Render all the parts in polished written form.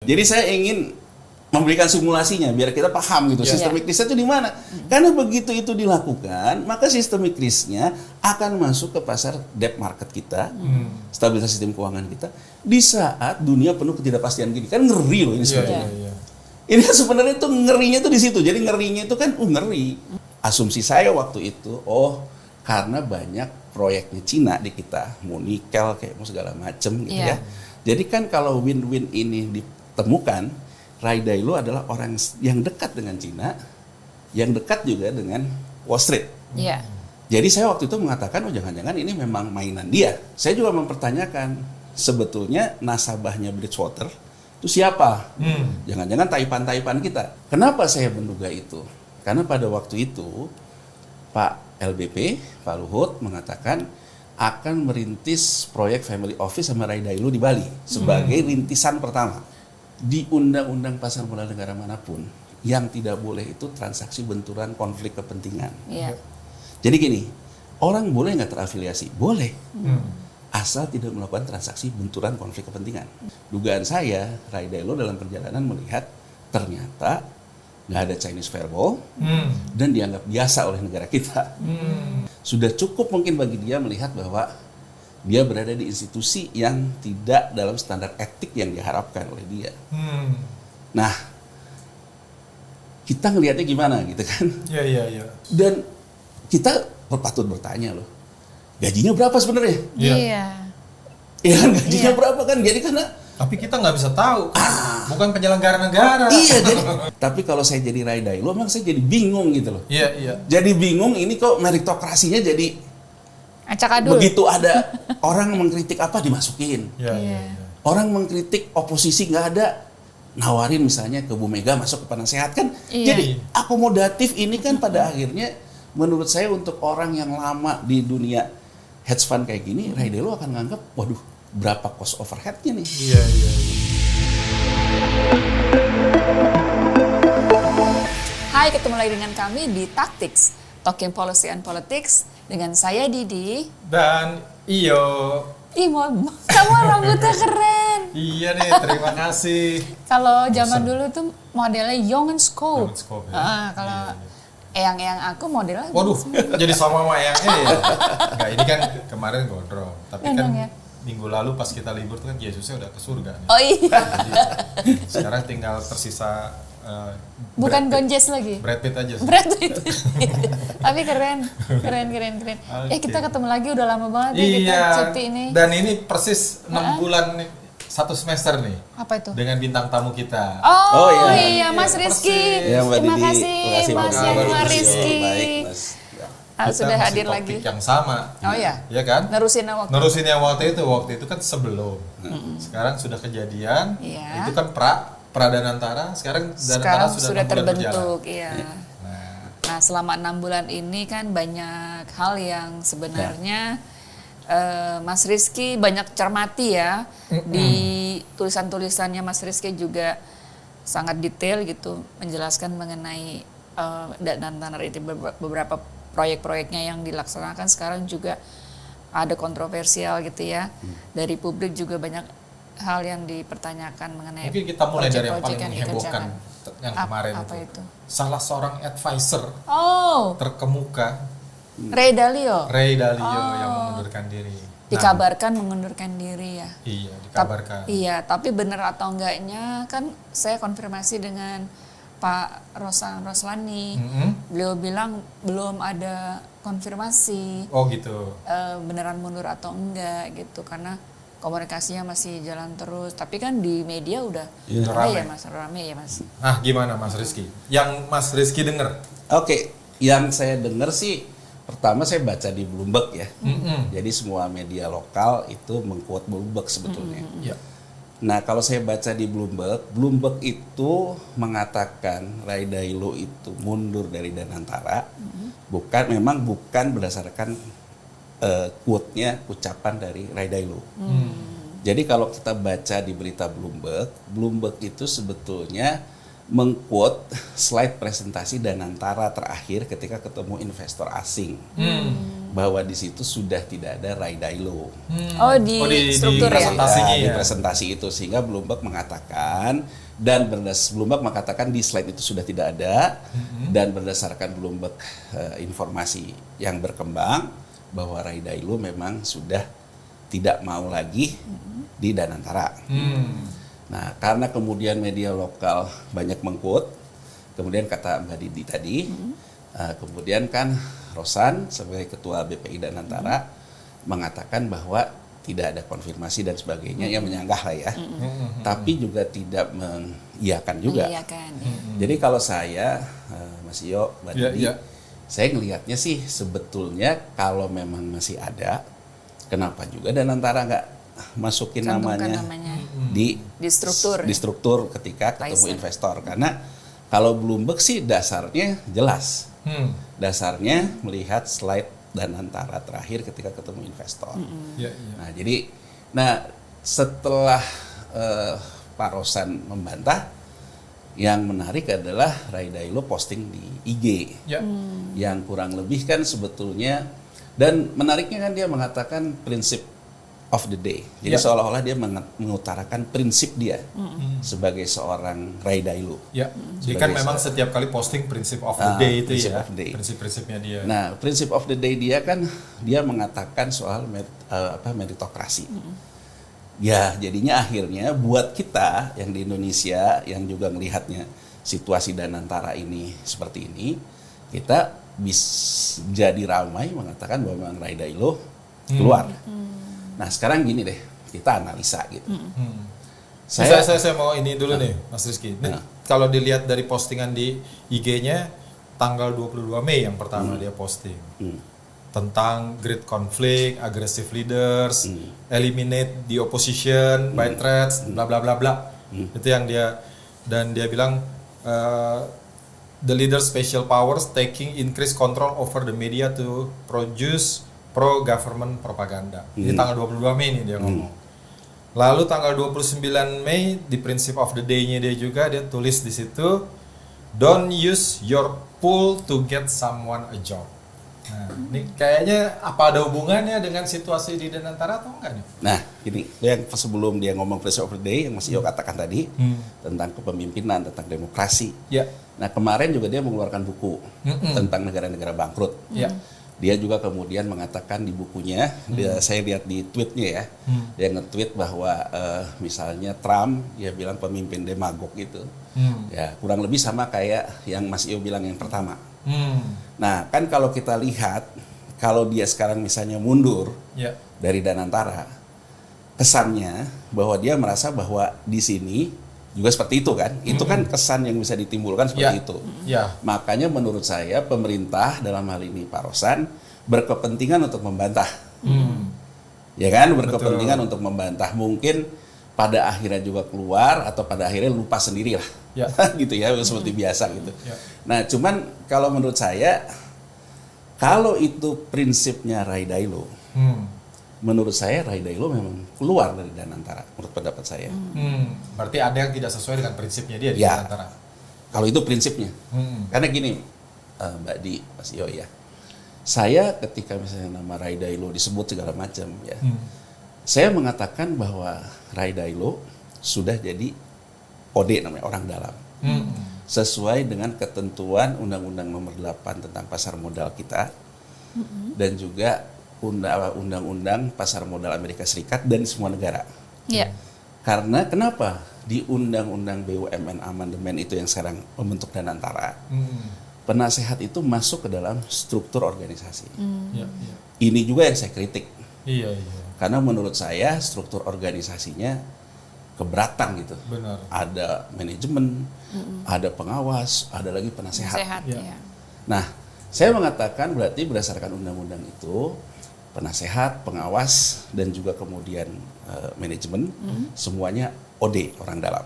Jadi saya ingin memberikan simulasinya biar kita paham gitu sistemik risknya itu di mana. Karena begitu itu dilakukan, maka sistemik risknya akan masuk ke pasar debt market kita, stabilitas sistem keuangan kita di saat dunia penuh ketidakpastian gini. Kan ngeri loh ini sebetulnya. Ini sebenarnya tuh ngerinya tuh di situ. Jadi ngerinya itu kan ngeri. Asumsi saya waktu itu, karena banyak proyeknya Cina di kita, mau nikel kayak mau segala macem gitu ya. Jadi kan kalau win-win ini ditemukan, Ray Dalio adalah orang yang dekat dengan Cina, yang dekat juga dengan Wall Street. Jadi saya waktu itu mengatakan, jangan-jangan ini memang mainan dia. Saya juga mempertanyakan, sebetulnya nasabahnya Bridgewater itu siapa? Jangan-jangan taipan-taipan kita. Kenapa saya menduga itu? Karena pada waktu itu, Pak LBP, Pak Luhut mengatakan akan merintis proyek family office sama Ray Dalio di Bali sebagai rintisan pertama. Di undang-undang pasar modal negara manapun yang tidak boleh itu transaksi benturan konflik kepentingan. Jadi gini, orang boleh nggak terafiliasi? Boleh, asal tidak melakukan transaksi benturan konflik kepentingan. Dugaan saya, Ray Dalio dalam perjalanan melihat ternyata nggak ada Chinese firewall dan dianggap biasa oleh negara kita. Sudah cukup mungkin bagi dia melihat bahwa dia berada di institusi yang tidak dalam standar etik yang diharapkan oleh dia. Nah, kita ngelihatnya gimana gitu kan? Dan kita patut bertanya loh, gajinya berapa sebenarnya? Iya kan, gajinya berapa kan? Jadi karena tapi kita nggak bisa tahu, bukan penyelenggara negara. Jadi tapi kalau saya jadi Ray Dalio, memang saya jadi bingung gitu loh. Jadi bingung ini kok meritokrasinya jadi acak-adul. Begitu ada orang mengkritik apa dimasukin. Orang mengkritik oposisi nggak ada, nawarin misalnya ke Bu Mega masuk ke penasehat kan. Jadi akomodatif ini kan pada akhirnya menurut saya untuk orang yang lama di dunia hedge fund kayak gini, Ray Dalio akan nganggap, waduh berapa cost overhead-nya nih. Hai, ketemu lagi dengan kami di Tactics, Talking Policy and Politics. Dengan saya Didi dan Iyo. Kamu rambutnya keren. Iya nih, terima kasih. Kalau zaman dulu tuh modelnya Young and Scope. Kalau eyang-eyang aku modelnya. Waduh, jadi sama eyangnya ya. Enggak, ini kan kemarin gondrong. Tapi kan minggu lalu pas kita libur tuh kan Yesusnya udah ke surga nih. Jadi, sekarang tinggal tersisa bukan Gonjes lagi. Brad Pitt aja. Brad Pitt. Tapi keren. Okay. Kita ketemu lagi udah lama banget nih kita cuti ini. Dan ini persis 6 bulan nih, 1 semester nih. Apa itu? Dengan bintang tamu kita. Iya, Mas Rizky. Terima kasih Mas Rizky. Sudah hadir lagi. Yang sama. Iya kan? Nerusin yang waktu itu kan sebelum. Sekarang sudah kejadian. Itu kan pra Danantara, sekarang sudah terbentuk. Nah, selama 6 bulan ini kan banyak hal yang sebenarnya Mas Rizky banyak cermati ya. Di tulisan-tulisannya Mas Rizky juga sangat detail gitu menjelaskan mengenai Danantara itu, beberapa proyek-proyeknya yang dilaksanakan sekarang juga ada kontroversial gitu ya. Dari publik juga banyak hal yang dipertanyakan mengenai. Mungkin kita mulai dari yang paling menghebohkan yang kemarin itu. Salah seorang advisor terkemuka, Ray Dalio yang mengundurkan diri. Dikabarkan mengundurkan diri ya. Iya, dikabarkan. Tapi benar atau enggaknya kan saya konfirmasi dengan Pak Roslani. Beliau bilang belum ada konfirmasi. Gitu. Beneran mundur atau enggak gitu, karena komunikasinya masih jalan terus. Tapi kan di media udah rame ya Mas. Nah, gimana Mas Rizky? Yang Mas Rizky dengar? Yang saya dengar sih, pertama saya baca di Bloomberg ya. Jadi semua media lokal itu mengquote Bloomberg sebetulnya. Nah, kalau saya baca di Bloomberg itu mengatakan Ray Dalio itu mundur dari Danantara, memang bukan berdasarkan quote-nya, ucapan dari Ray Dalio. Jadi kalau kita baca di berita Bloomberg itu sebetulnya mengquote slide presentasi Danantara terakhir ketika ketemu investor asing. bahwa di situ sudah tidak ada Raidailo. Di struktur di presentasinya di presentasi itu, sehingga Bloomberg mengatakan Bloomberg mengatakan di slide itu sudah tidak ada, dan berdasarkan Bloomberg informasi yang berkembang bahwa Raidailo memang sudah tidak mau lagi di Danantara. Nah, karena kemudian media lokal banyak mengkut, kemudian kata Mbak Didi tadi, kemudian kan Rosan sebagai ketua BPI Danantara mengatakan bahwa tidak ada konfirmasi dan sebagainya, yang menyanggah lah ya, tapi juga tidak mengiyakan juga. Jadi kalau saya, Mas Iyo, Mbak Didi, saya ngelihatnya sih sebetulnya kalau memang masih ada, kenapa juga Danantara nggak masukin namanya di struktur ketika ketemu investor? Karena kalau Bloomberg sih dasarnya jelas. Dasarnya melihat slide Danantara terakhir ketika ketemu investor. Nah, jadi setelah Pak Rosan membantah, yang menarik adalah Raidailo posting di IG. Yang kurang lebih kan sebetulnya, dan menariknya kan dia mengatakan prinsip of the day. Jadi seolah-olah dia mengutarakan prinsip dia sebagai seorang Raidailo. Jadi kan memang setiap kali posting prinsip of the day itu prinsip-prinsipnya dia. Nah, prinsip of the day dia kan dia mengatakan soal meritokrasi. Ya, jadinya akhirnya buat kita yang di Indonesia yang juga melihatnya situasi Danantara ini seperti ini, kita bisa jadi ramai mengatakan bahwa memang Raidailo keluar. Nah, sekarang gini deh, kita analisa gitu. Saya mau ini dulu nih, Mas Rizky. Kalau dilihat dari postingan di IG-nya, tanggal 22 Mei yang pertama dia posting. Tentang great conflict, aggressive leaders, eliminate the opposition by threats, bla bla bla bla. Itu yang dia, dan dia bilang the leaders special powers taking increased control over the media to produce pro-government propaganda. Ini tanggal 22 Mei nih dia ngomong. Lalu tanggal 29 Mei di Principle of the Day-nya dia juga, dia tulis di situ, don't use your pool to get someone a job. Nah, ini kayaknya apa ada hubungannya dengan situasi di Danantara atau enggak nih? Nah, ini yang sebelum dia ngomong Principle of the Day yang Mas Iyo katakan tadi tentang kepemimpinan, tentang demokrasi. Nah, kemarin juga dia mengeluarkan buku tentang negara-negara bangkrut. Dia juga kemudian mengatakan di bukunya, saya lihat di tweetnya ya, dia nge-tweet bahwa misalnya Trump, dia bilang pemimpin demagog gitu, ya kurang lebih sama kayak yang Mas Iyo bilang yang pertama. Nah, kan kalau kita lihat, kalau dia sekarang misalnya mundur dari Danantara, kesannya bahwa dia merasa bahwa di sini juga seperti itu kan, itu kan kesan yang bisa ditimbulkan seperti itu. Makanya menurut saya pemerintah dalam hal ini Pak Rosan berkepentingan untuk membantah, ya kan, berkepentingan untuk membantah. Mungkin pada akhirnya juga keluar atau pada akhirnya lupa sendiri lah, gitu ya, seperti biasa gitu. Nah, cuman kalau menurut saya, kalau itu prinsipnya Raidailo, menurut saya Raidailo memang keluar dari Danantara, menurut pendapat saya. Berarti ada yang tidak sesuai dengan prinsipnya dia di Danantara. Kalau itu prinsipnya. Karena gini, Mbak Di, Mas Iyo ya. Saya ketika misalnya nama Raidailo disebut segala macam ya. Saya mengatakan bahwa Raidailo sudah jadi OD namanya, orang dalam. Sesuai dengan ketentuan Undang-Undang Nomor 8 tentang pasar modal kita. Dan juga Undang-Undang Pasar Modal Amerika Serikat dan semua negara. Karena kenapa di Undang-Undang BUMN Amandemen itu yang sekarang membentuk Danantara, penasehat itu masuk ke dalam struktur organisasi. Ini juga yang saya kritik. Karena menurut saya struktur organisasinya keberatan gitu. Ada manajemen, ada pengawas, ada lagi penasehat. Nah, saya mengatakan berarti berdasarkan undang-undang itu, penasehat, pengawas, dan juga kemudian manajemen, semuanya OD, orang dalam.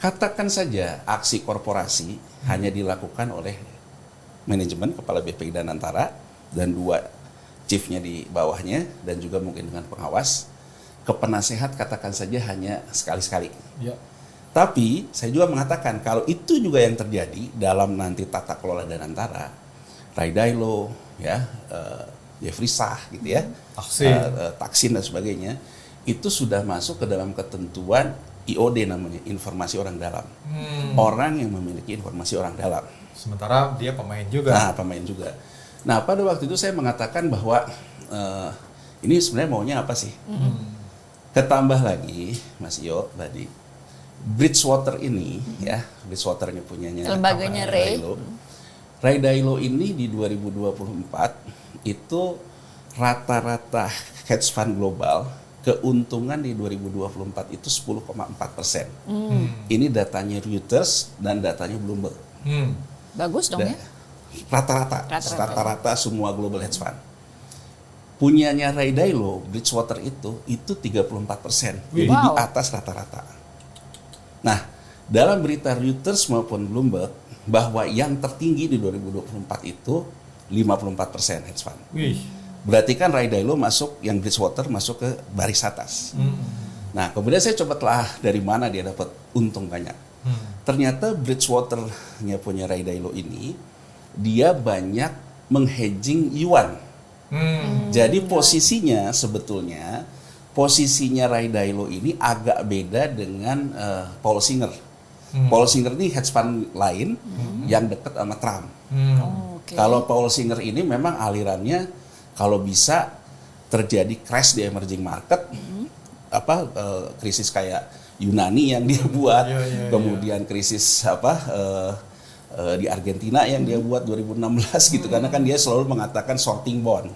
Katakan saja aksi korporasi hanya dilakukan oleh manajemen, kepala BPI Danantara, dan 2 chiefnya di bawahnya, dan juga mungkin dengan pengawas. Ke penasehat katakan saja hanya sekali-sekali. Tapi saya juga mengatakan kalau itu juga yang terjadi dalam nanti tata kelola Danantara, Raidailo, ya, Jeffrey Sah gitu ya, Taksin dan sebagainya, itu sudah masuk ke dalam ketentuan IOD namanya, informasi orang dalam. Orang yang memiliki informasi orang dalam. Sementara dia pemain juga. Nah, pemain juga. Nah, pada waktu itu saya mengatakan bahwa ini sebenarnya maunya apa sih? Ketambah lagi, Mas Iyo tadi, Bridgewater ini, ya, Bridgewater ini punyanya lembaganya Ray Dalio ini di 2024 itu rata-rata hedge fund global keuntungan di 2024 itu 10,4%. Ini datanya Reuters dan datanya Bloomberg. Bagus dong ya? Rata-rata semua global hedge fund. Punyanya Ray Dalio, Bridgewater itu 34%. Jadi di atas rata-rata. Nah, dalam berita Reuters maupun Bloomberg bahwa yang tertinggi di 2024 itu 54% hedge fund. Berarti kan Ray Dalio masuk, yang Bridgewater masuk ke baris atas. Nah, kemudian saya coba telah dari mana dia dapat untung banyak. Ternyata Bridgewater-nya punya Ray Dalio ini, dia banyak menghedging yuan. Jadi posisinya sebetulnya, posisinya Ray Dalio ini agak beda dengan Paul Singer. Paul Singer ini hedge fund lain yang dekat sama Trump. Kalau Paul Singer ini memang alirannya kalau bisa terjadi crash di emerging market, krisis kayak Yunani yang dia buat, kemudian krisis di Argentina yang dia buat 2016 gitu, karena kan dia selalu mengatakan shorting bond.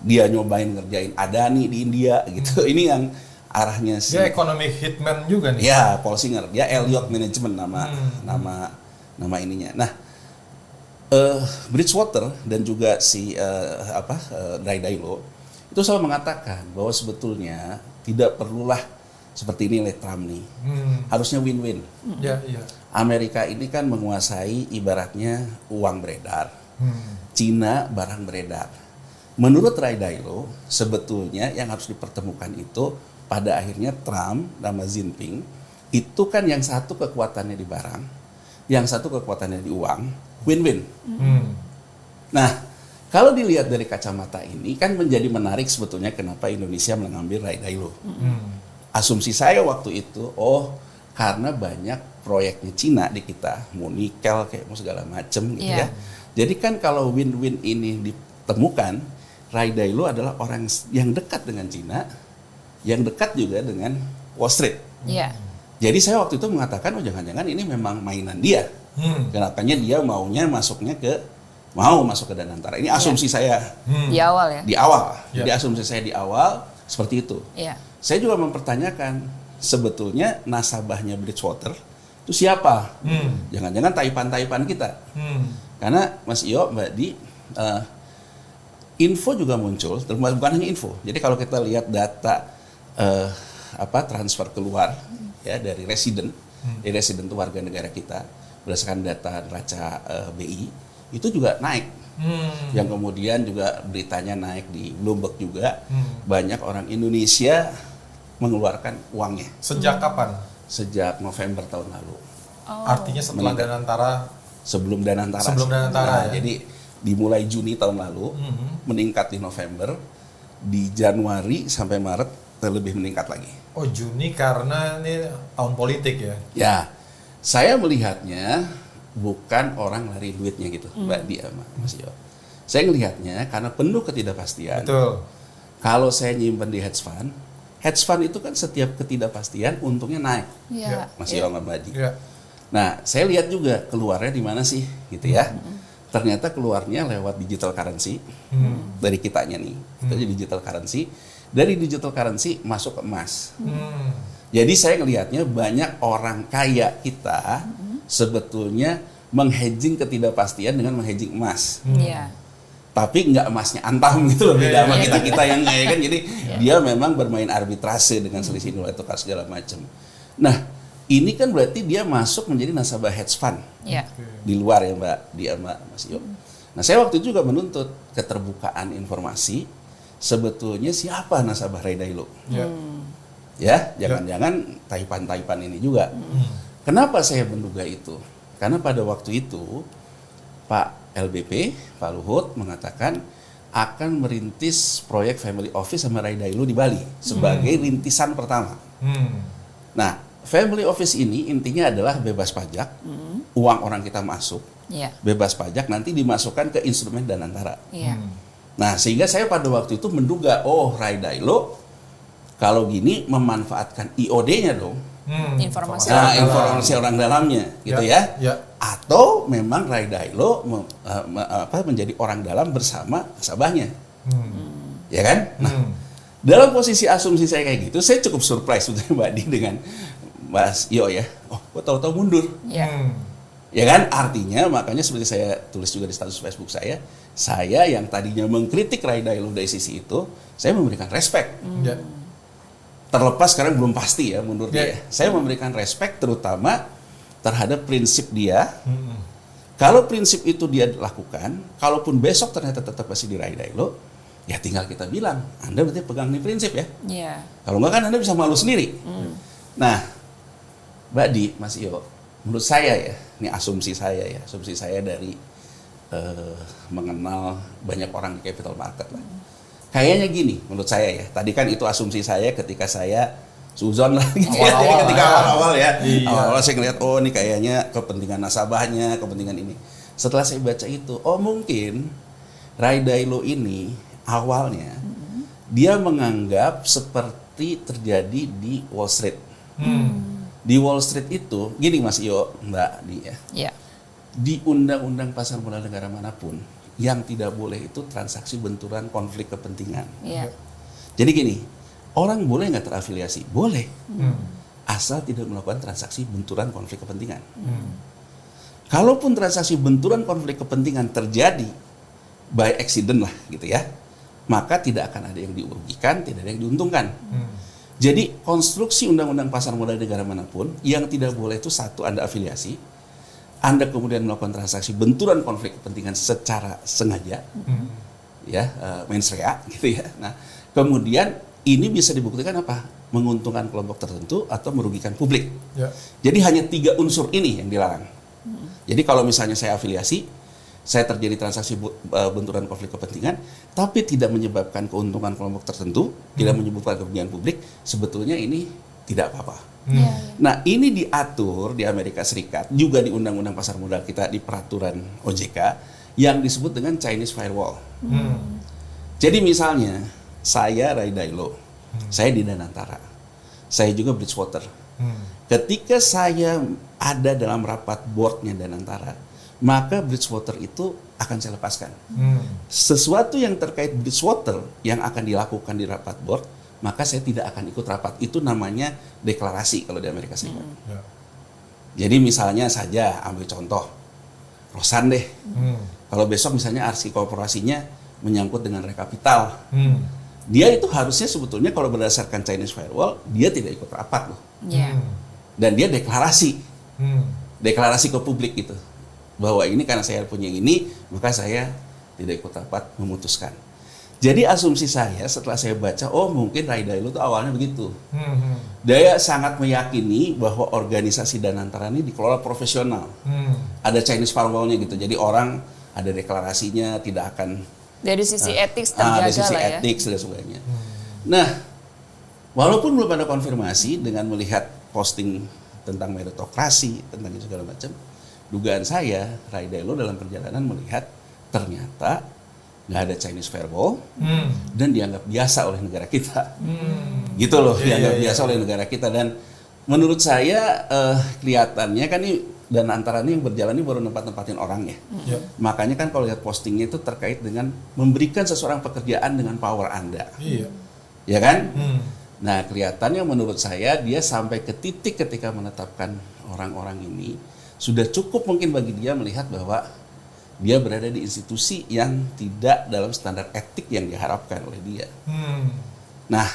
Dia nyobain ngerjain Adani di India gitu. Ini yang arahnya sih. Dia economic hitman juga nih. Ya, Paul Singer, dia Elliott Management nama ininya. Nah, Bridgewater dan juga si Ray Dalio itu selalu mengatakan bahwa sebetulnya tidak perlulah seperti ini oleh Trump nih. Harusnya win-win. Amerika ini kan menguasai ibaratnya uang beredar. Cina barang beredar. Menurut Ray Dalio, sebetulnya yang harus dipertemukan itu pada akhirnya Trump sama Xi Jinping itu kan yang satu kekuatannya di barang, yang satu kekuatannya di uang, win-win. Nah, kalau dilihat dari kacamata ini kan menjadi menarik sebetulnya kenapa Indonesia mengambil Ray Dalio. Asumsi saya waktu itu, karena banyak proyeknya Cina di kita, mau nikel kayak mau segala macem gitu ya. Jadi kan kalau win-win ini ditemukan, Ray Dalio adalah orang yang dekat dengan Cina, yang dekat juga dengan Wall Street. Jadi saya waktu itu mengatakan, jangan-jangan ini memang mainan dia. Kenapanya dia maunya masuknya masuk ke Danantara. Ini asumsi saya. Di awal ya? Di awal. Jadi asumsi saya di awal seperti itu. Saya juga mempertanyakan, sebetulnya nasabahnya Bridgewater itu siapa? Jangan-jangan Taipan kita. Karena Mas Iyo, Mbak Di, info juga muncul, bukan hanya info. Jadi kalau kita lihat data transfer keluar ya dari resident itu warga negara kita, berdasarkan data neraca BI, itu juga naik. Yang kemudian juga beritanya naik di Bloomberg juga, banyak orang Indonesia mengeluarkan uangnya. Sejak kapan? Sejak November tahun lalu. Artinya setelah Danantara? Sebelum Danantara. Jadi dimulai Juni tahun lalu, meningkat di November, di Januari sampai Maret terlebih meningkat lagi. Juni karena ini tahun politik ya? Ya, saya melihatnya bukan orang lari duitnya gitu, Mbak Dia, Mas Iyo. Saya melihatnya karena penuh ketidakpastian. Betul. Kalau saya nyimpen di hedge fund itu kan setiap ketidakpastian untungnya naik, Mas Iyo sama Mbak Dia. Nah, saya lihat juga keluarnya di mana sih, gitu ya. Ternyata keluarnya lewat digital currency dari kitanya nih, kita jadi digital currency. Dari digital currency masuk ke emas. Jadi saya ngelihatnya banyak orang kaya kita sebetulnya menghedging ketidakpastian dengan menghedging emas. Tapi nggak emasnya antam gitu loh, beda sama kita yang kaya kan. Jadi dia memang bermain arbitrase dengan selisih nilai tukar segala macam. Nah, ini kan berarti dia masuk menjadi nasabah hedge fund di luar ya Mbak Dia, Mas Iyo. Nah, saya waktu itu juga menuntut keterbukaan informasi sebetulnya siapa nasabah Ray Dalio. Ya, jangan-jangan Taipan ini juga. Kenapa saya menduga itu? Karena pada waktu itu Pak LBP, Pak Luhut mengatakan akan merintis proyek family office sama Rai Dalio di Bali sebagai rintisan pertama. Nah, family office ini intinya adalah bebas pajak, uang orang kita masuk, bebas pajak nanti dimasukkan ke instrumen Danantara. Nah, sehingga saya pada waktu itu menduga, oh Rai Dalio kalau gini memanfaatkan IOD-nya dong. Informasi orang dalamnya gitu ya. Atau memang Rai Dalio menjadi orang dalam bersama nasabahnya. Ya kan? Nah, dalam posisi asumsi saya kayak gitu, saya cukup surprise sebetulnya Mbak Di dengan Mas Yo ya. Oh, kok tahu-tahu mundur. Ya kan? Artinya makanya seperti saya tulis juga di status Facebook saya yang tadinya mengkritik Rai Dalio dari sisi itu, saya memberikan respect. Terlepas sekarang belum pasti ya mundur dia. Saya memberikan respect terutama terhadap prinsip dia. Kalau prinsip itu dia lakukan, kalaupun besok ternyata tetap masih di Rai Dalio, ya tinggal kita bilang, Anda berarti pegang nih prinsip ya. Kalau enggak kan Anda bisa malu sendiri. Nah, Mbak Di, Mas Iyo, menurut saya ya, ini asumsi saya dari mengenal banyak orang di capital market lah. Kayaknya gini, menurut saya ya. Tadi kan itu asumsi saya ketika saya suzon lah. Ketika awal-awal ya. Awal-awal saya ngeliat, oh ini kayaknya kepentingan nasabahnya, kepentingan ini. Setelah saya baca itu, oh mungkin Rai Dalio ini awalnya dia menganggap seperti terjadi di Wall Street. Di Wall Street itu, gini Mas Iyo, Mbak Di ya. Di undang-undang pasar modal negara manapun, yang tidak boleh itu transaksi benturan konflik kepentingan. Jadi gini, orang boleh nggak terafiliasi? Boleh, asal tidak melakukan transaksi benturan konflik kepentingan. Kalaupun transaksi benturan konflik kepentingan terjadi by accident lah gitu ya, maka tidak akan ada yang dirugikan, tidak ada yang diuntungkan. Jadi konstruksi undang-undang pasar modal negara manapun yang tidak boleh itu satu, Anda afiliasi, Anda kemudian melakukan transaksi benturan konflik kepentingan secara sengaja, mens rea gitu ya. Nah, kemudian ini bisa dibuktikan apa? Menguntungkan kelompok tertentu atau merugikan publik. Jadi hanya 3 unsur ini yang dilarang. Jadi kalau misalnya saya afiliasi, saya terjadi transaksi benturan konflik kepentingan, tapi tidak menyebabkan keuntungan kelompok tertentu, tidak menyebabkan kerugian publik, sebetulnya ini tidak apa-apa. Nah, ini diatur di Amerika Serikat, juga di Undang-Undang Pasar Modal kita di peraturan OJK yang disebut dengan Chinese Firewall. Jadi misalnya saya Rai Dalio, saya di Danantara, saya juga Bridgewater. Ketika saya ada dalam rapat boardnya Danantara, maka Bridgewater itu akan saya lepaskan. Sesuatu yang terkait Bridgewater yang akan dilakukan di rapat board, maka saya tidak akan ikut rapat. Itu namanya deklarasi kalau di Amerika Serikat. Jadi misalnya saja, ambil contoh, Rosan deh. Kalau besok misalnya arsi korporasinya menyangkut dengan rekapital, dia itu harusnya sebetulnya kalau berdasarkan Chinese Firewall, dia tidak ikut rapat loh. Dan dia deklarasi. Deklarasi ke publik gitu. Bahwa ini karena saya punya ini, maka saya tidak ikut rapat, memutuskan. Jadi asumsi saya setelah saya baca, oh mungkin Rai Dalio itu awalnya begitu. Dia sangat meyakini bahwa organisasi Danantara ini dikelola profesional. Ada Chinese firewall-nya gitu. Jadi orang ada deklarasinya, tidak akan dari sisi etik terjaga dari sisi lah ya. etik dan sebagainya. Nah, walaupun belum ada konfirmasi dengan melihat posting tentang meritokrasi, tentang itu segala macam, dugaan saya Rai Dalio dalam perjalanan melihat ternyata nggak ada Chinese firewall dan dianggap biasa oleh negara kita, gitu loh, dianggap biasa oleh negara kita. Dan menurut saya kelihatannya kan ini Danantara ini yang berjalan ini baru tempat-tempatin orang ya. Makanya kan kalau lihat postingnya itu terkait dengan memberikan seseorang pekerjaan dengan power Anda, ya kan? Nah kelihatannya menurut saya dia sampai ke titik ketika menetapkan orang-orang ini sudah cukup mungkin bagi dia melihat bahwa dia berada di institusi yang tidak dalam standar etik yang diharapkan oleh dia. Nah,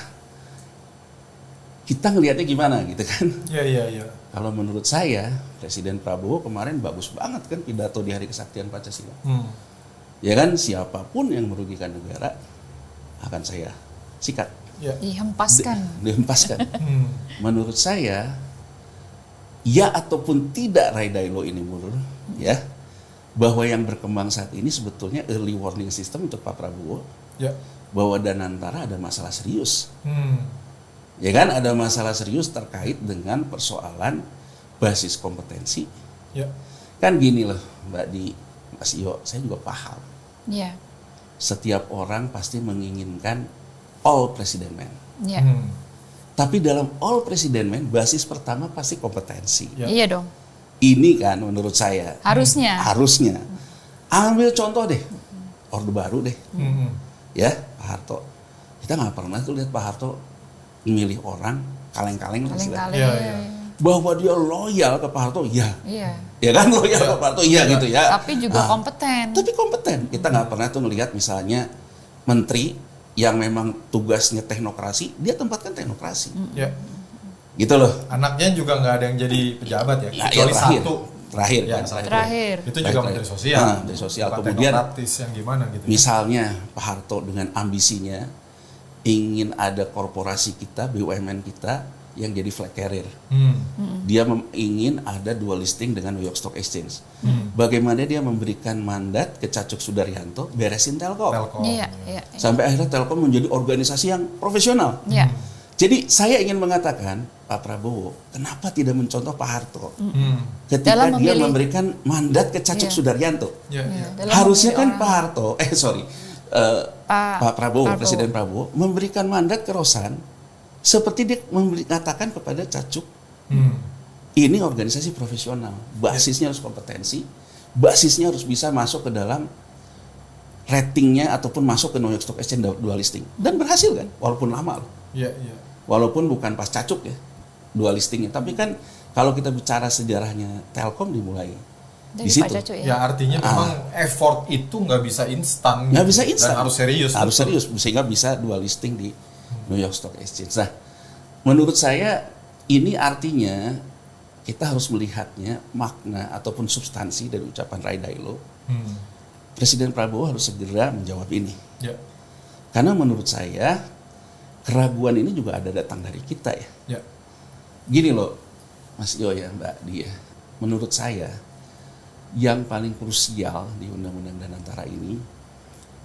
kita ngelihatnya gimana gitu kan? Kalau menurut saya, Presiden Prabowo kemarin bagus banget kan pidato di Hari Kesaktian Pancasila. Ya kan, siapapun yang merugikan negara akan saya sikat. Dihempaskan. Dihempaskan. Menurut saya, ya ataupun tidak Rai Dalio ini mundur, ya. bahwa yang berkembang saat ini sebetulnya early warning system untuk Pak Prabowo, bahwa Danantara ada masalah serius. Ya kan, ada masalah serius terkait dengan persoalan basis kompetensi. Kan gini loh Mbak Di, Mas Iyo, saya juga paham. Setiap orang pasti menginginkan all president man. Tapi dalam all president man, basis pertama pasti kompetensi. Iya dong. Ini kan menurut saya. Harusnya. Ambil contoh deh, Orde Baru deh. Ya, Pak Harto. Kita nggak pernah tuh lihat Pak Harto memilih orang kaleng-kaleng. Bahwa dia loyal ke Pak Harto, ya kan, loyal ke Pak Harto, gitu ya. Tapi juga kompeten. Kita nggak pernah tuh ngelihat misalnya menteri yang memang tugasnya teknokrasi, dia tempatkan teknokrasi. Gitu loh. Anaknya juga nggak ada yang jadi pejabat ya, kecuali satu. Terakhir. Itu juga Menteri Sosial. Menteri Sosial. Kemudian yang gimana gitu. Misalnya Pak Harto dengan ambisinya ingin ada korporasi kita, BUMN kita yang jadi flag carrier. Dia ingin ada dual listing dengan New York Stock Exchange. Bagaimana dia memberikan mandat ke Cacuk Sudaryanto beresin Telkom. Sampai akhirnya Telkom menjadi organisasi yang profesional. Jadi saya ingin mengatakan Pak Prabowo, kenapa tidak mencontoh Pak Harto ketika dia memberikan mandat ke Cacuk Sudaryanto? Harusnya kan Pak Harto, Pak Prabowo, Presiden Prabowo memberikan mandat ke Rosan seperti dia mengatakan kepada Cacuk, ini organisasi profesional, basisnya harus kompetensi, basisnya harus bisa masuk ke dalam ratingnya ataupun masuk ke New York Stock Exchange dual listing, dan berhasil kan, walaupun lama loh. Walaupun bukan pas Cacuk ya dual listingnya, tapi kan kalau kita bicara sejarahnya Telkom dimulai di situ. Ya artinya memang effort itu nggak bisa instan. Nggak bisa instan. Dan harus serius. Harus serius sehingga bisa dual listing di New York Stock Exchange. Nah, menurut saya ini artinya kita harus melihatnya makna ataupun substansi dari ucapan Rai Dailo. Presiden Prabowo harus segera menjawab ini. Karena menurut saya keraguan ini juga ada datang dari kita ya. Gini loh, Mas Yo ya, Mbak Dia. Menurut saya yang paling krusial di Undang-Undang Danantara ini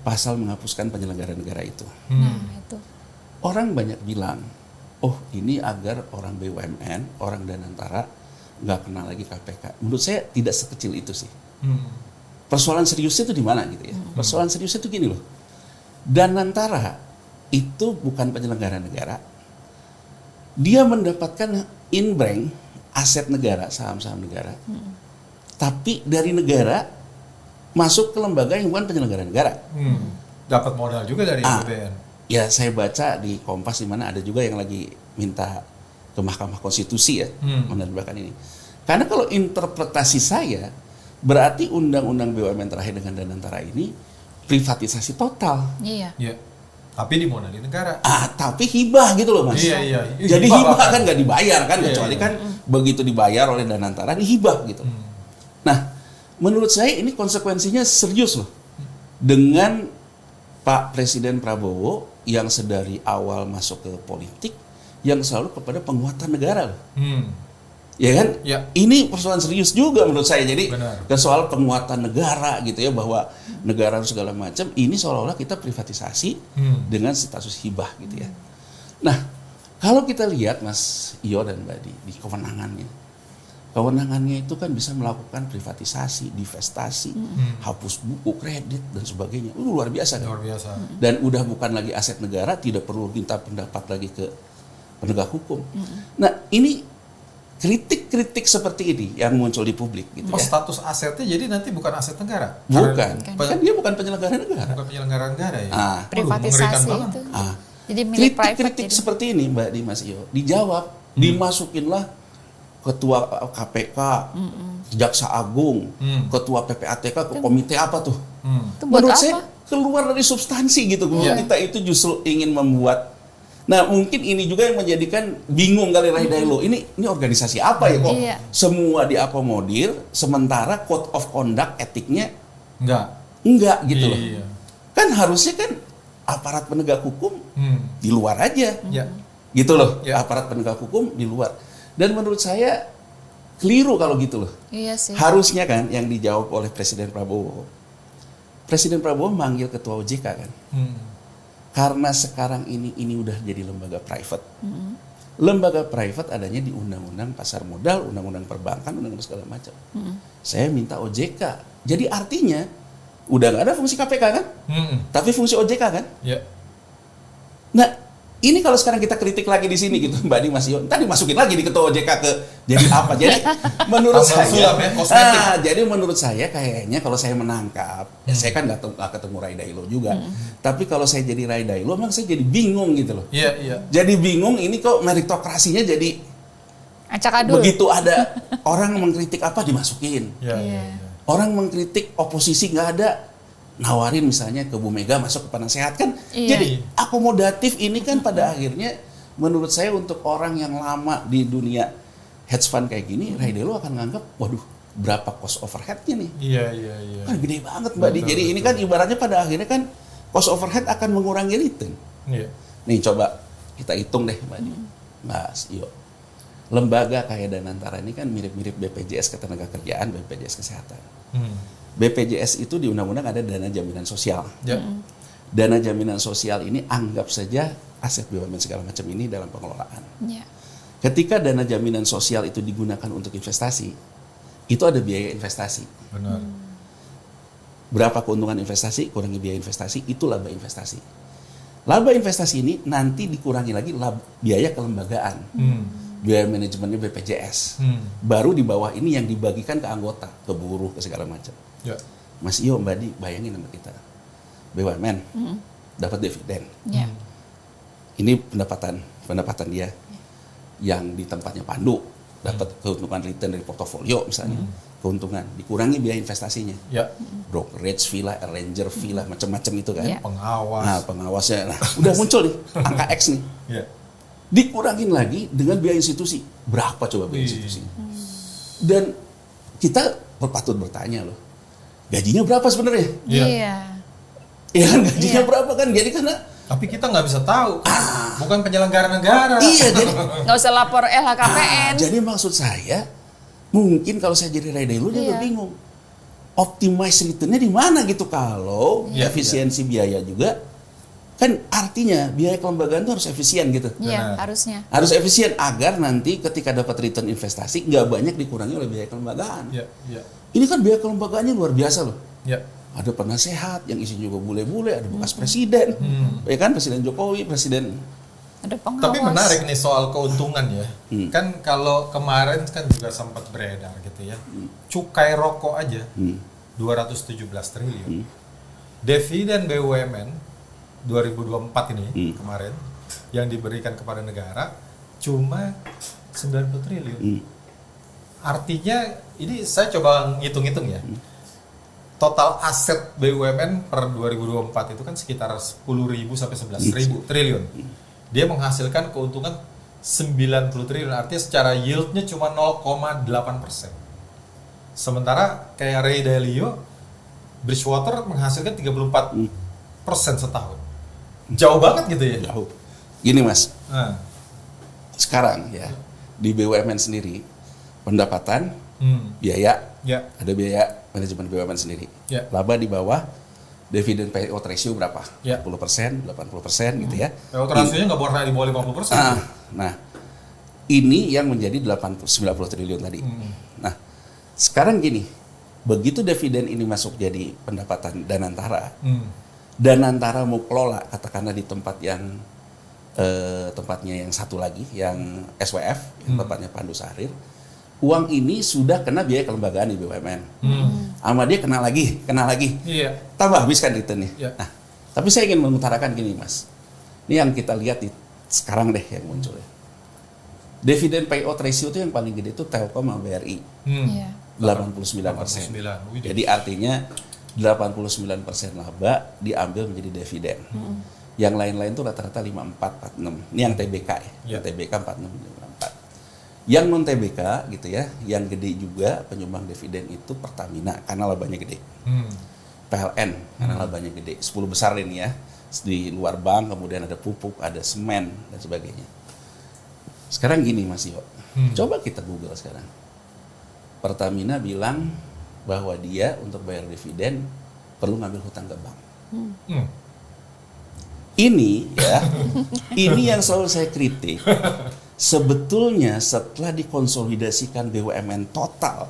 pasal menghapuskan penyelenggara negara itu. Itu. Orang banyak bilang, oh ini agar orang BUMN, orang Danantara nggak kenal lagi KPK. Menurut saya tidak sekecil itu sih. Persoalan seriusnya itu di mana gitu ya? Persoalan seriusnya itu gini loh. Danantara itu bukan penyelenggara negara. Dia mendapatkan inbank aset negara, saham-saham negara. Tapi dari negara masuk ke lembaga yang bukan penyelenggara negara. Dapat modal juga dari APBN. Ya saya baca di Kompas di mana ada juga yang lagi minta ke Mahkamah Konstitusi ya menerbitkan ini. Karena kalau interpretasi saya berarti undang-undang BUMN terakhir dengan Danantara ini privatisasi total. Tapi dimodali negara. Tapi hibah gitu loh Mas. Jadi hibah kan nggak dibayar kan, kecuali kan begitu dibayar oleh Danantara ini hibah gitu. Nah, menurut saya ini konsekuensinya serius loh. Dengan Pak Presiden Prabowo yang sedari awal masuk ke politik yang selalu kepada penguatan negara loh. Ya kan? Ini persoalan serius juga menurut saya. Jadi ke soal penguatan negara gitu ya, bahwa negara harus segala macam, ini seolah-olah kita privatisasi dengan status hibah gitu ya. Nah, kalau kita lihat Mas Iyo dan Mbak di kewenangannya itu kan bisa melakukan privatisasi, divestasi, hapus buku kredit dan sebagainya. Luar biasa kan? Luar biasa. Dan udah bukan lagi aset negara, tidak perlu minta pendapat lagi ke penegak hukum. Nah, ini kritik-kritik seperti ini yang muncul di publik gitu ya. Status asetnya jadi nanti bukan aset negara? Bukan. Kan dia bukan penyelenggara negara. Bukan penyelenggara negara ya? Privatisasi itu. Jadi kritik-kritik seperti ini Mbak Di, Mas Iyo, dijawab, dimasukinlah ketua KPK, Jaksa Agung, ketua PPATK ke komite apa tuh? Menurut saya keluar dari substansi gitu. Kita itu justru ingin membuat. Nah mungkin ini juga yang menjadikan bingung kali Rai Dailo. Ini organisasi apa ya kok semua diakomodir, sementara code of conduct etiknya enggak gitu loh. Kan harusnya kan aparat penegak hukum di luar aja, gitu loh. Aparat penegak hukum di luar. Dan menurut saya Keliru kalau gitu loh. Iya sih. Harusnya kan yang dijawab oleh Presiden Prabowo. Presiden Prabowo manggil Ketua OJK kan. Karena sekarang ini udah jadi lembaga private. Lembaga private adanya di Undang-Undang Pasar Modal, Undang-Undang Perbankan, Undang-Undang segala macam. Saya minta OJK. Jadi artinya udah nggak ada fungsi KPK kan? Tapi fungsi OJK kan? Yeah. Nah, ini kalau sekarang kita kritik lagi di sini gitu, Mbak Di, Mas Iyo, ntar dimasukin lagi di Ketua OJK ke jadi apa? Jadi menurut saya, jadi menurut saya kayaknya kalau saya menangkap, ya saya kan nggak ketemu Ray Dailo juga, tapi kalau saya jadi Ray Dailo, memang saya jadi bingung gitu loh. Iya, iya. Jadi bingung ini kok meritokrasinya jadi acak-adul. Begitu ada orang mengkritik apa dimasukin. Iya. Orang mengkritik oposisi nggak ada, nawarin misalnya ke Bu Mega masuk ke penasehat kan. Jadi akomodatif ini kan pada akhirnya menurut saya untuk orang yang lama di dunia hedge fund kayak gini, Ray Dailo akan nganggap, waduh berapa cost overhead-nya nih. Iya. Kan gede banget Mbak Di. Jadi ini kan ibaratnya pada akhirnya kan cost overhead akan mengurangi return. Iya. Nih coba kita hitung deh Mbak Di. Mas Iyo. Lembaga kayak Danantara ini kan mirip-mirip BPJS Ketenagakerjaan, BPJS Kesehatan. BPJS itu di undang-undang ada dana jaminan sosial. Ya. Dana jaminan sosial ini anggap saja aset BUMN segala macam ini dalam pengelolaan. Ya. Ketika dana jaminan sosial itu digunakan untuk investasi, itu ada biaya investasi. Benar. Berapa keuntungan investasi, kurangi biaya investasi, itu laba investasi. Laba investasi ini nanti dikurangi lagi biaya kelembagaan. Biaya manajemennya BPJS. Baru di bawah ini yang dibagikan ke anggota, ke buruh, ke segala macam. Ya. Mas Iyo, Mbak Di, bayangin sama kita. BUMN dapat dividen. Ya. Ini pendapatan dia. Yang di tempatnya Pandu dapat keuntungan return dari portofolio misalnya. Keuntungan dikurangi biaya investasinya. Ya. Brokerage fee lah, arranger fee lah, macam-macam itu kan. Ya. Pengawas. Nah, pengawasnya. Nah, udah muncul nih angka X nih. Ya. Dikurangin lagi dengan biaya institusi. Berapa coba biaya institusi? Dan kita patut bertanya loh, gajinya berapa sebenarnya? Iya. Iya kan, gajinya berapa kan? Jadi karena tapi kita nggak bisa tahu, bukan penyelenggara negara. Iya, jadi nggak usah lapor LHKPN. Jadi maksud saya, mungkin kalau saya jadi Ray Dailo juga bingung. Optimize return-nya di mana gitu kalau efisiensi biaya juga. Kan artinya biaya kelembagaan itu harus efisien gitu. Iya, harusnya. Harus efisien agar nanti ketika dapat return investasi nggak banyak dikurangi oleh biaya kelembagaan. Iya. Ini kan biaya kelembagaannya luar biasa loh. Iya. Ada penasehat yang isinya juga bule-bule, ada bekas presiden, ya kan Presiden Jokowi, presiden. Ada pengawas. Tapi menarik nih soal keuntungan ya. Kan kalau kemarin kan juga sempat beredar gitu ya. Cukai rokok aja 217 triliun. Dividen BUMN 2024 ini kemarin yang diberikan kepada negara cuma 90 triliun. Artinya ini saya coba ngitung-ngitung ya. Total aset BUMN per 2024 itu kan sekitar 10.000 sampai 11.000 triliun. Dia menghasilkan keuntungan 90 triliun. Artinya secara yieldnya cuma 0,8%. Sementara kayak Ray Dalio, Bridgewater menghasilkan 34% setahun. Jauh banget gitu ya? Jauh. Gini Mas, sekarang ya di BUMN sendiri pendapatan, biaya, ada biaya manajemen BUMN sendiri. Laba di bawah, dividend payout ratio berapa? 10%, 80% gitu ya. Payout ratio-nya nggak pernah di bawah 50%. Nah, ini yang menjadi 90 triliun tadi. Nah, sekarang gini, begitu dividen ini masuk jadi pendapatan Danantara, Danantara mau kelola katakanlah di tempat yang tempatnya yang satu lagi yang SWF, yang tempatnya Pandu Sahrir, uang ini sudah kena biaya kelembagaan di BUMN. Sama dia kena lagi. Iya. Tambah habis kan returnnya. Iya. Nah, tapi saya ingin mengutarakan gini Mas. Ini yang kita lihat di sekarang deh yang muncul ya. Dividen payout ratio itu yang paling gede itu Telkom sama BRI. 89%. Jadi artinya 89% laba diambil menjadi dividen. Yang lain-lain itu rata-rata 54, 46. Ini yang TBK ya. Yang TBK 46, 54. Yang non TBK gitu ya, yang gede juga penyumbang dividen itu Pertamina karena labanya gede. PLN karena labanya gede. 10 besar ini ya. Di luar bank kemudian ada pupuk, ada semen dan sebagainya. Sekarang gini Mas Iyo. Coba kita Google sekarang. Pertamina bilang bahwa dia untuk bayar dividen perlu ngambil hutang ke bank. Ini ya, ini yang selalu saya kritik. Sebetulnya setelah dikonsolidasikan BUMN total,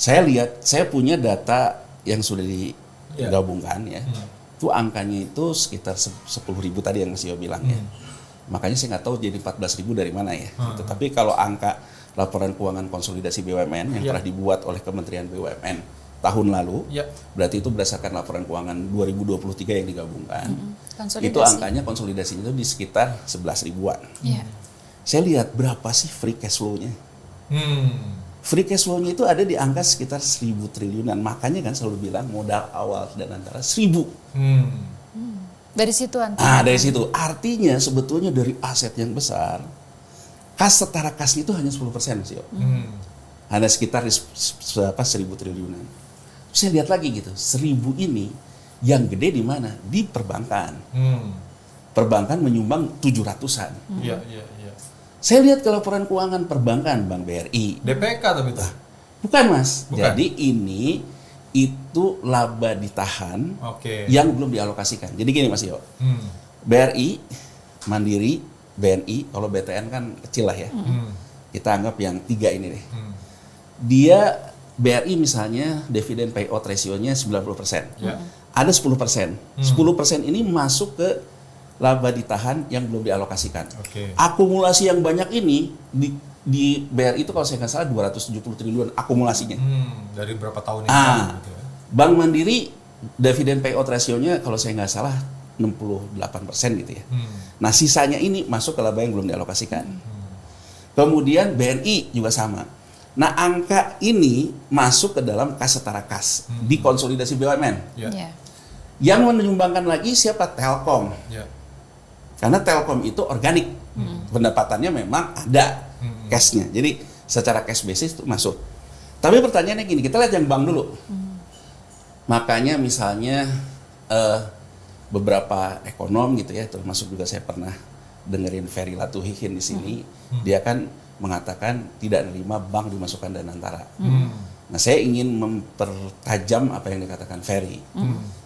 saya lihat, saya punya data yang sudah digabungkan ya, itu angkanya itu sekitar 10.000 tadi yang Mas Yo bilang ya. Makanya saya nggak tahu jadi 14.000 dari mana ya. Gitu. Tapi kalau angka laporan keuangan konsolidasi BUMN yang pernah dibuat oleh Kementerian BUMN tahun lalu, berarti itu berdasarkan laporan keuangan 2023 yang digabungkan. Itu angkanya konsolidasinya itu di sekitar 11 ribuan. Saya lihat berapa sih free cash flow-nya. Free cash flow-nya itu ada di angka sekitar 1.000 triliunan. Makanya kan selalu bilang modal awal dan antara 1.000. Dari situ dari situ. Artinya sebetulnya dari aset yang besar, kas setara kasnya itu hanya 10% sih. Hanya sekitar 1.000 triliunan. Saya lihat lagi gitu, 1.000 ini yang gede di mana? Di perbankan. Perbankan menyumbang 700-an. Saya lihat ke laporan keuangan perbankan Bank BRI. DPK tapi itu? Bukan Mas. Bukan. Jadi ini itu laba ditahan yang belum dialokasikan. Jadi gini Mas Yo. BRI, Mandiri, BNI, kalau BTN kan kecil lah ya. Kita anggap yang 3 ini deh. Dia BRI misalnya dividen payout ratio-nya 90%. Ada 10%. 10% ini masuk ke laba ditahan yang belum dialokasikan. Akumulasi yang banyak ini di BRI itu kalau saya nggak salah 270 triliun akumulasinya. Dari berapa tahun yang lalu gitu ya. Bank Mandiri dividen payout ratio-nya kalau saya nggak salah 68% gitu ya. Nah sisanya ini masuk ke laba yang belum dialokasikan. Kemudian BNI juga sama. Nah angka ini masuk ke dalam kas setara kas di konsolidasi BUMN. Yang menyumbangkan lagi siapa? Telkom. Karena Telkom itu organik, pendapatannya memang ada cashnya. Jadi secara cash basis itu masuk. Tapi pertanyaannya gini, kita lihat yang bank dulu. Makanya misalnya beberapa ekonom gitu ya, termasuk juga saya pernah dengerin Ferry Latuhihin di sini, dia kan mengatakan tidak menerima bank dimasukkan dana antara. Nah saya ingin mempertajam apa yang dikatakan Ferry.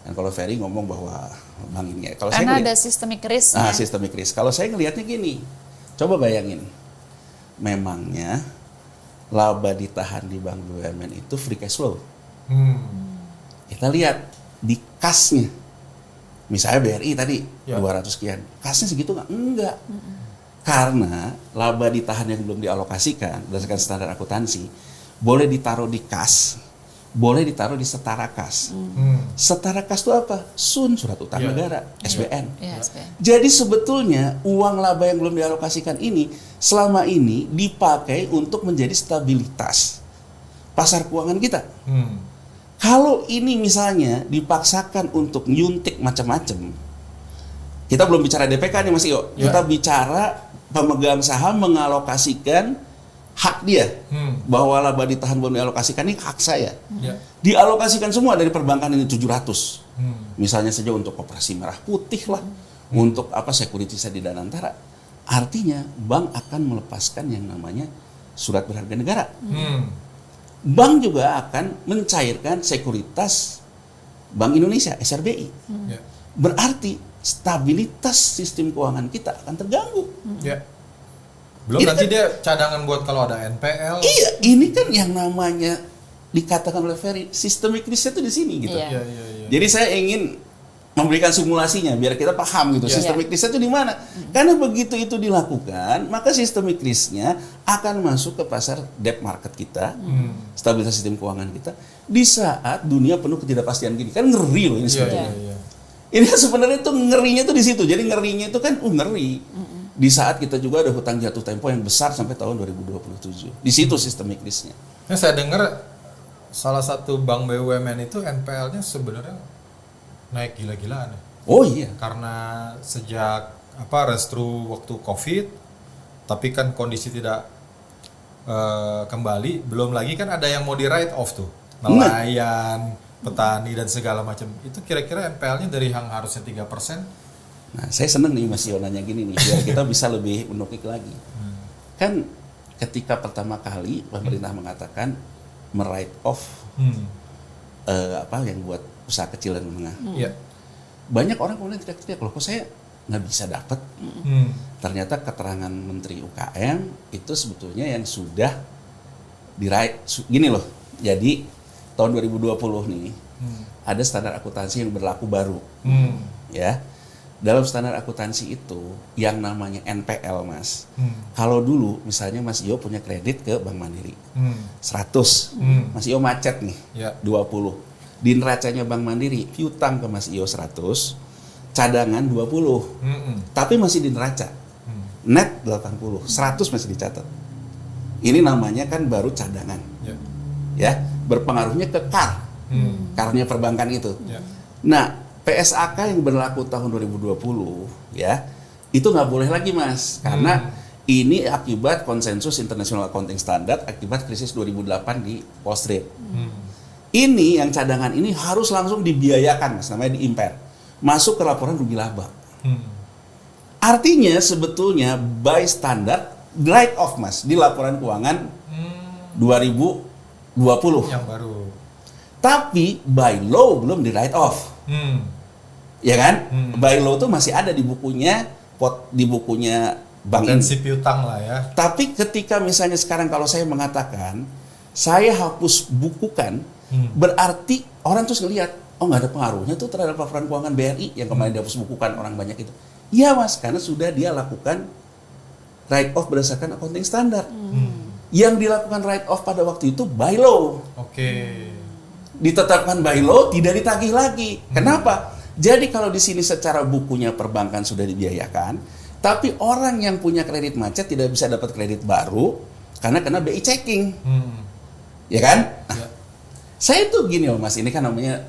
Dan kalau Ferry ngomong bahwa bank ini, kalau karena saya ada systemic risk. Systemic risk. Kalau saya ngelihatnya gini, coba bayangin, memangnya laba ditahan di bank BUMN itu free cash flow. Kita lihat di kasnya, misalnya BRI tadi 200 sekian, kasnya segitu nggak? Enggak. Karena laba ditahan yang belum dialokasikan berdasarkan standar akuntansi boleh ditaruh di kas, boleh ditaruh di setara kas. Setara kas itu apa? Surat utang negara, SBN. Jadi sebetulnya uang laba yang belum dialokasikan ini selama ini dipakai untuk menjadi stabilitas pasar keuangan kita. Kalau ini misalnya dipaksakan untuk nyuntik macam-macam, kita belum bicara DPK nih Mas Iyo, kita bicara pemegang saham mengalokasikan hak dia, bahwa laba ditahan belum dialokasikan ini hak saya. Dialokasikan semua dari perbankan ini 700. Misalnya saja untuk operasi merah putih lah, untuk apa sekuritisasi di dana antara. Artinya bank akan melepaskan yang namanya surat berharga negara. Bank juga akan mencairkan sekuritas Bank Indonesia, SRBI. Berarti stabilitas sistem keuangan kita akan terganggu. Belum ini nanti kan, dia cadangan buat kalau ada NPL. Iya, ini kan yang namanya dikatakan oleh Ferry, sistemik risk itu di sini gitu. Jadi saya ingin memberikan simulasinya biar kita paham gitu, sistemik risk itu di mana. Karena begitu itu dilakukan, maka sistemik risknya akan masuk ke pasar debt market kita, stabilitas sistem keuangan kita di saat dunia penuh ketidakpastian gini. Kan ngeri loh ini sebenarnya. Ini sebenarnya tuh ngerinya tuh di situ. Jadi ngerinya itu kan ngeri. Di saat kita juga ada hutang jatuh tempo yang besar sampai tahun 2027. Di situ sistemik risknya. Nah, saya dengar salah satu bank BUMN itu NPL-nya sebenarnya naik gila-gilaan. Oh iya. Karena sejak restru waktu Covid, tapi kan kondisi tidak kembali. Belum lagi kan ada yang mau di write off tuh, nelayan, petani dan segala macam. Itu kira-kira NPL-nya dari yang harusnya 3%. Nah, saya seneng nih Mas Yo nanya gini nih, biar kita bisa lebih menukik lagi. Kan ketika pertama kali pemerintah mengatakan write off yang buat usaha kecil dan menengah. Banyak orang kemudian teriak-teriak, loh kok saya nggak bisa dapat. Ternyata keterangan Menteri UKM itu sebetulnya yang sudah gini loh. Jadi tahun 2020 nih ada standar akuntansi yang berlaku baru. Ya. Dalam standar akuntansi itu yang namanya NPL, Mas. Kalau dulu misalnya Mas Iyo punya kredit ke Bank Mandiri 100, Mas Iyo macet nih 20. Di neracanya Bank Mandiri piutang ke Mas Iyo 100, cadangan 20. Tapi masih di neraca. Net 80, 100 masih dicatat. Ini namanya kan baru cadangan. Ya, berpengaruhnya ke KAR. KAR-nya perbankan itu. Nah, PSAK yang berlaku tahun 2020 ya, itu nggak boleh lagi, Mas, karena ini akibat konsensus International Accounting Standard akibat krisis 2008 di Wall Street. Ini yang cadangan ini harus langsung dibiayakan, Mas, namanya di-impair, masuk ke laporan rugi laba. Artinya sebetulnya by standard write off, Mas, di laporan keuangan 2020 yang baru. Tapi by law belum di write off. Ya kan? By law itu masih ada di bukunya bank potensi piutang lah ya. Tapi ketika misalnya sekarang kalau saya mengatakan saya hapus bukukan, berarti orang terus ngelihat, oh nggak ada pengaruhnya tuh terhadap laporan keuangan BRI yang kemarin dihapus bukukan orang banyak itu. Iya, Mas, karena sudah dia lakukan write off berdasarkan accounting standard. Yang dilakukan write off pada waktu itu by law. Ditetapkan by law, tidak ditagih lagi. Kenapa? Jadi kalau di sini secara bukunya perbankan sudah dibiayakan, tapi orang yang punya kredit macet tidak bisa dapat kredit baru karena kena BI checking. Ya kan? Nah, saya tuh gini loh, Mas, ini kan namanya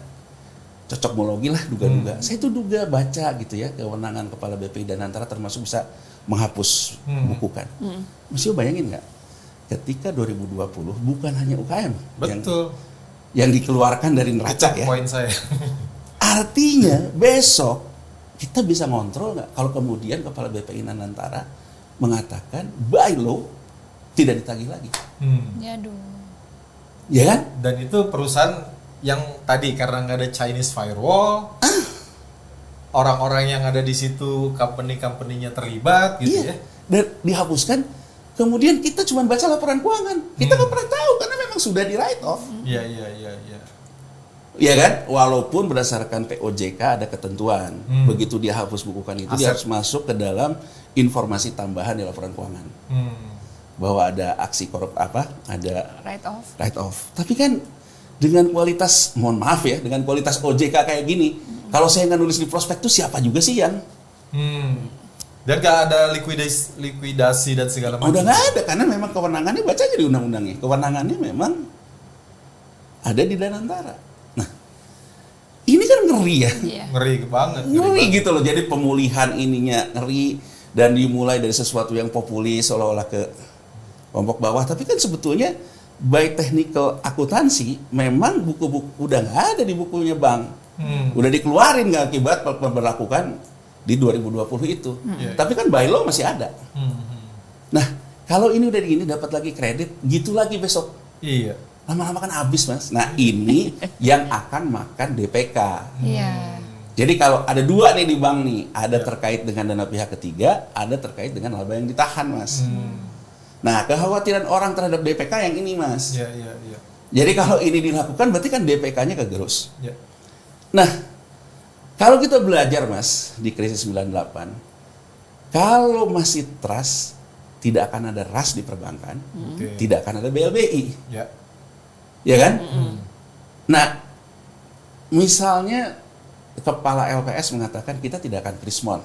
cocokmologi lah, duga-duga. Saya tuh duga baca gitu ya, kewenangan Kepala BPI Danantara termasuk bisa menghapus bukukan. Mas Yo bayangin nggak? Ketika 2020 bukan hanya UKM yang dikeluarkan dari neraca ya. Poin saya. Artinya besok kita bisa ngontrol nggak kalau kemudian Kepala BPI Danantara mengatakan by law tidak ditagih lagi. Ya kan? Dan itu perusahaan yang tadi karena nggak ada Chinese firewall, orang-orang yang ada di situ company-company-nya terlibat gitu ya. Dan dihapuskan. Kemudian kita cuma baca laporan keuangan. Kita nggak pernah tahu karena memang sudah di write off. Iya. Iya kan? Walaupun berdasarkan POJK ada ketentuan. Begitu dia hapus bukukan itu, dia harus masuk ke dalam informasi tambahan di laporan keuangan. Bahwa ada aksi korup ada write off. Tapi kan dengan kualitas, mohon maaf ya, dengan kualitas OJK kayak gini, kalau saya nggak nulis di prospektus, siapa juga sih yang dan gak ada likuidasi dan segala macam. Udah nggak ada karena memang kewenangannya, baca aja di undang-undangnya. Kewenangannya memang ada di Danantara. Nah, ini kan ngeri ya. Ngeri banget. Ngeri gitu loh. Jadi pemulihan ininya ngeri dan dimulai dari sesuatu yang populis seolah-olah ke kelompok bawah. Tapi kan sebetulnya by technical akuntansi memang buku-buku udah nggak ada di bukunya bank. Udah dikeluarin nggak akibat memperlakukan di 2020 itu. Tapi kan by law masih ada. Nah, kalau ini udah gini dapat lagi kredit, gitu lagi besok. Iya. Lama-lama kan habis, Mas. Nah, ini yang akan makan DPK. Jadi kalau ada dua nih di bank nih, ada terkait dengan dana pihak ketiga, ada terkait dengan laba yang ditahan, Mas. Nah, kekhawatiran orang terhadap DPK yang ini, Mas. Jadi kalau ini dilakukan berarti kan DPK-nya kegerus. Nah, kalau kita belajar, Mas, di krisis 98, kalau masih trust, tidak akan ada RAS di perbankan, tidak akan ada BLBI. Ya kan? Nah, misalnya Kepala LPS mengatakan kita tidak akan krismon.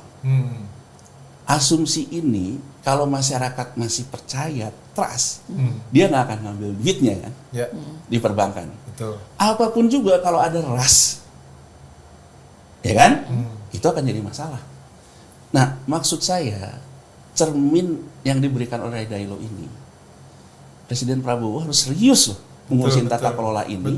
Asumsi ini, kalau masyarakat masih percaya, trust, dia nggak akan ngambil duitnya kan di perbankan. Apapun juga kalau ada RAS, ya kan? Itu akan jadi masalah. Nah, maksud saya, cermin yang diberikan oleh Dailo ini, Presiden Prabowo harus serius loh mengurusin tata kelola ini.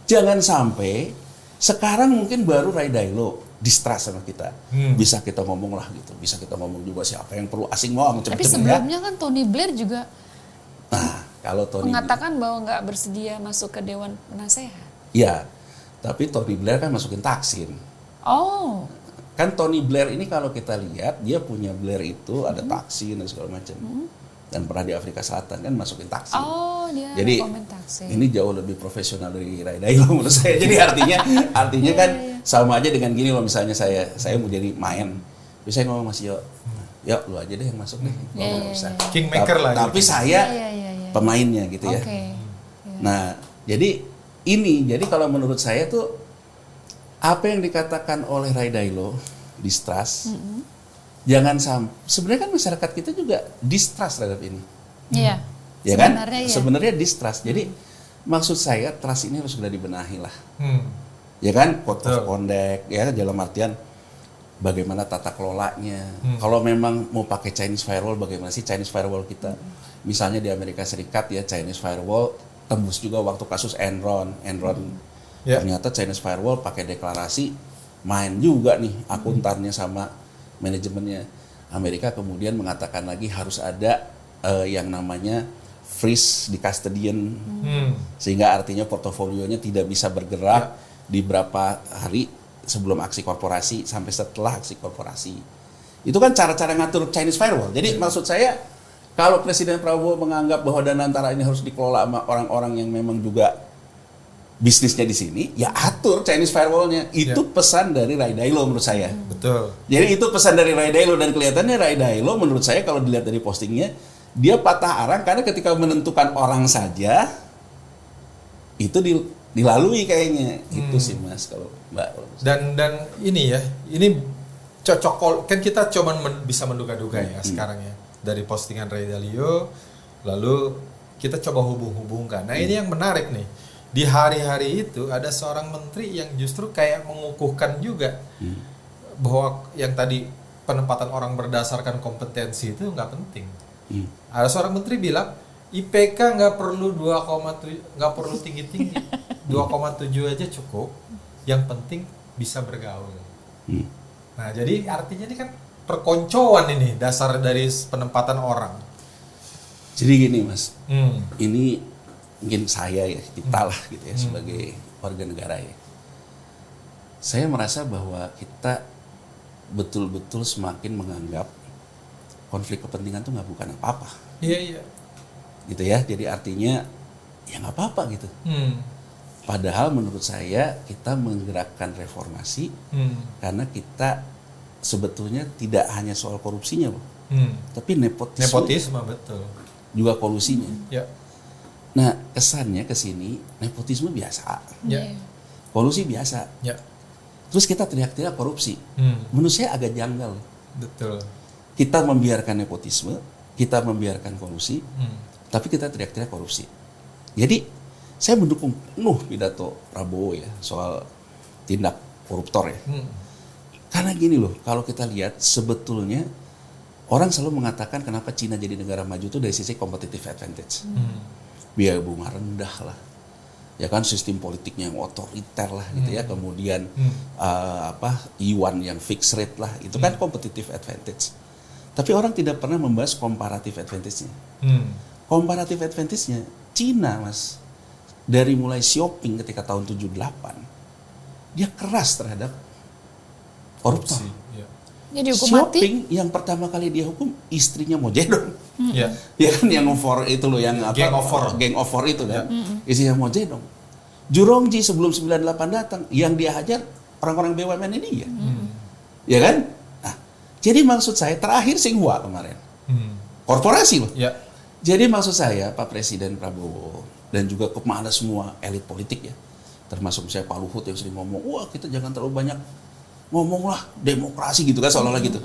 Jangan sampai sekarang mungkin baru Ray Dailo distrust sama kita. Bisa kita ngomong lah gitu, bisa kita ngomong juga siapa yang perlu asing ngomong. Tapi sebelumnya kan Tony Blair juga Nah, kalau Tony mengatakan bahwa nggak bersedia masuk ke Dewan Penasehat. Ya, tapi Tony Blair kan masukin Thaksin. Oh. Kan Tony Blair ini kalau kita lihat, dia punya Blair itu ada Thaksin dan segala macam. Dan pernah di Afrika Selatan kan masukin Thaksin. Oh, dia jadi komen Thaksin. Ini jauh lebih profesional dari Rai Dalio menurut saya. Jadi artinya kan sama aja dengan gini loh, misalnya saya mau jadi main. Terus saya ngomong Mas Yo, ya lu aja deh yang masuk deh. Kingmaker lah. Tapi saya pemainnya gitu ya. Nah, jadi kalau menurut saya tuh apa yang dikatakan oleh Rai Dalio, distrust, jangan sampai, sebenarnya kan masyarakat kita juga distrust terhadap ini. Iya. Ya kan? Sebenarnya distrust. Jadi maksud saya trust ini harus sudah dibenahi lah. Ya kan? Code of conduct, ya dalam artian bagaimana tata kelolanya. Kalau memang mau pakai Chinese firewall, bagaimana sih Chinese firewall kita? Misalnya di Amerika Serikat ya, Chinese firewall tembus juga waktu kasus Enron. Ternyata Chinese firewall pakai deklarasi, main juga nih akuntannya sama manajemennya. Amerika kemudian mengatakan lagi harus ada yang namanya freeze di custodian, sehingga artinya portofolionya tidak bisa bergerak di berapa hari sebelum aksi korporasi sampai setelah aksi korporasi. Itu kan cara-cara ngatur Chinese firewall. Jadi maksud saya, kalau Presiden Prabowo menganggap bahwa Danantara ini harus dikelola sama orang-orang yang memang juga bisnisnya di sini, ya atur Chinese firewall-nya. Itu pesan dari Rai Dalio menurut saya. Betul. Jadi itu pesan dari Rai Dalio, dan kelihatannya Rai Dalio menurut saya kalau dilihat dari postingnya, dia patah arang karena ketika menentukan orang saja itu dilalui kayaknya. Itu sih Mas kalau Mbak. Dan ini ya, ini cocok kan kita cuma bisa menduga-duga ya sekarang ya. Dari postingan Rai Dalio, lalu kita coba hubung-hubungkan. Nah, ini yang menarik nih. Di hari-hari itu ada seorang menteri yang justru kayak mengukuhkan juga bahwa yang tadi penempatan orang berdasarkan kompetensi itu nggak penting. Ada seorang menteri bilang IPK nggak perlu 2,7, nggak perlu tinggi-tinggi, 2,7 aja cukup. Yang penting bisa bergaul. Nah, jadi artinya ini kan perkoncoan ini dasar dari penempatan orang. Jadi gini Mas, ini mungkin saya ya, kita lah gitu ya sebagai warga negara ya. Saya merasa bahwa kita betul-betul semakin menganggap konflik kepentingan itu nggak bukan apa-apa. Iya. Gitu ya, jadi artinya ya nggak apa-apa gitu. Padahal menurut saya kita menggerakkan reformasi karena kita sebetulnya tidak hanya soal korupsinya loh, tapi nepotisme betul. Juga kolusinya. Nah, kesannya ke sini nepotisme biasa, kolusi biasa. Terus kita teriak-teriak korupsi. Menurut saya agak janggal. Betul. Kita membiarkan nepotisme, kita membiarkan kolusi, tapi kita teriak-teriak korupsi. Jadi saya mendukung penuh pidato Prabowo ya soal tindak koruptor ya. Karena gini loh, kalau kita lihat sebetulnya orang selalu mengatakan kenapa Cina jadi negara maju itu dari sisi competitive advantage. Biaya bunga rendah lah, ya kan, sistem politiknya yang otoriter lah gitu ya, kemudian yuan yang fixed rate lah, itu kan competitive advantage. Tapi orang tidak pernah membahas comparative advantage-nya. Comparative advantage-nya Cina Mas, dari mulai Xiaoping ketika tahun 78 dia keras terhadap koruptor. Jadi hukum Xiaoping mati. yang pertama kali dia hukum istrinya Mao Zedong. Ya kan, yang over itu loh, yang gang over itu kan. Istrinya Mao Zedong. Jurongji sebelum 98 datang, yang dia hajar orang-orang BUMN ini ya. Ya kan? Nah, jadi maksud saya terakhir Xinhua kemarin. Korporasi loh. Jadi maksud saya Pak Presiden Prabowo dan juga kemana semua elit politik ya, termasuk saya Pak Luhut yang sering ngomong, wah kita jangan terlalu banyak ngomonglah demokrasi gitu kan, seolah-olah gitu.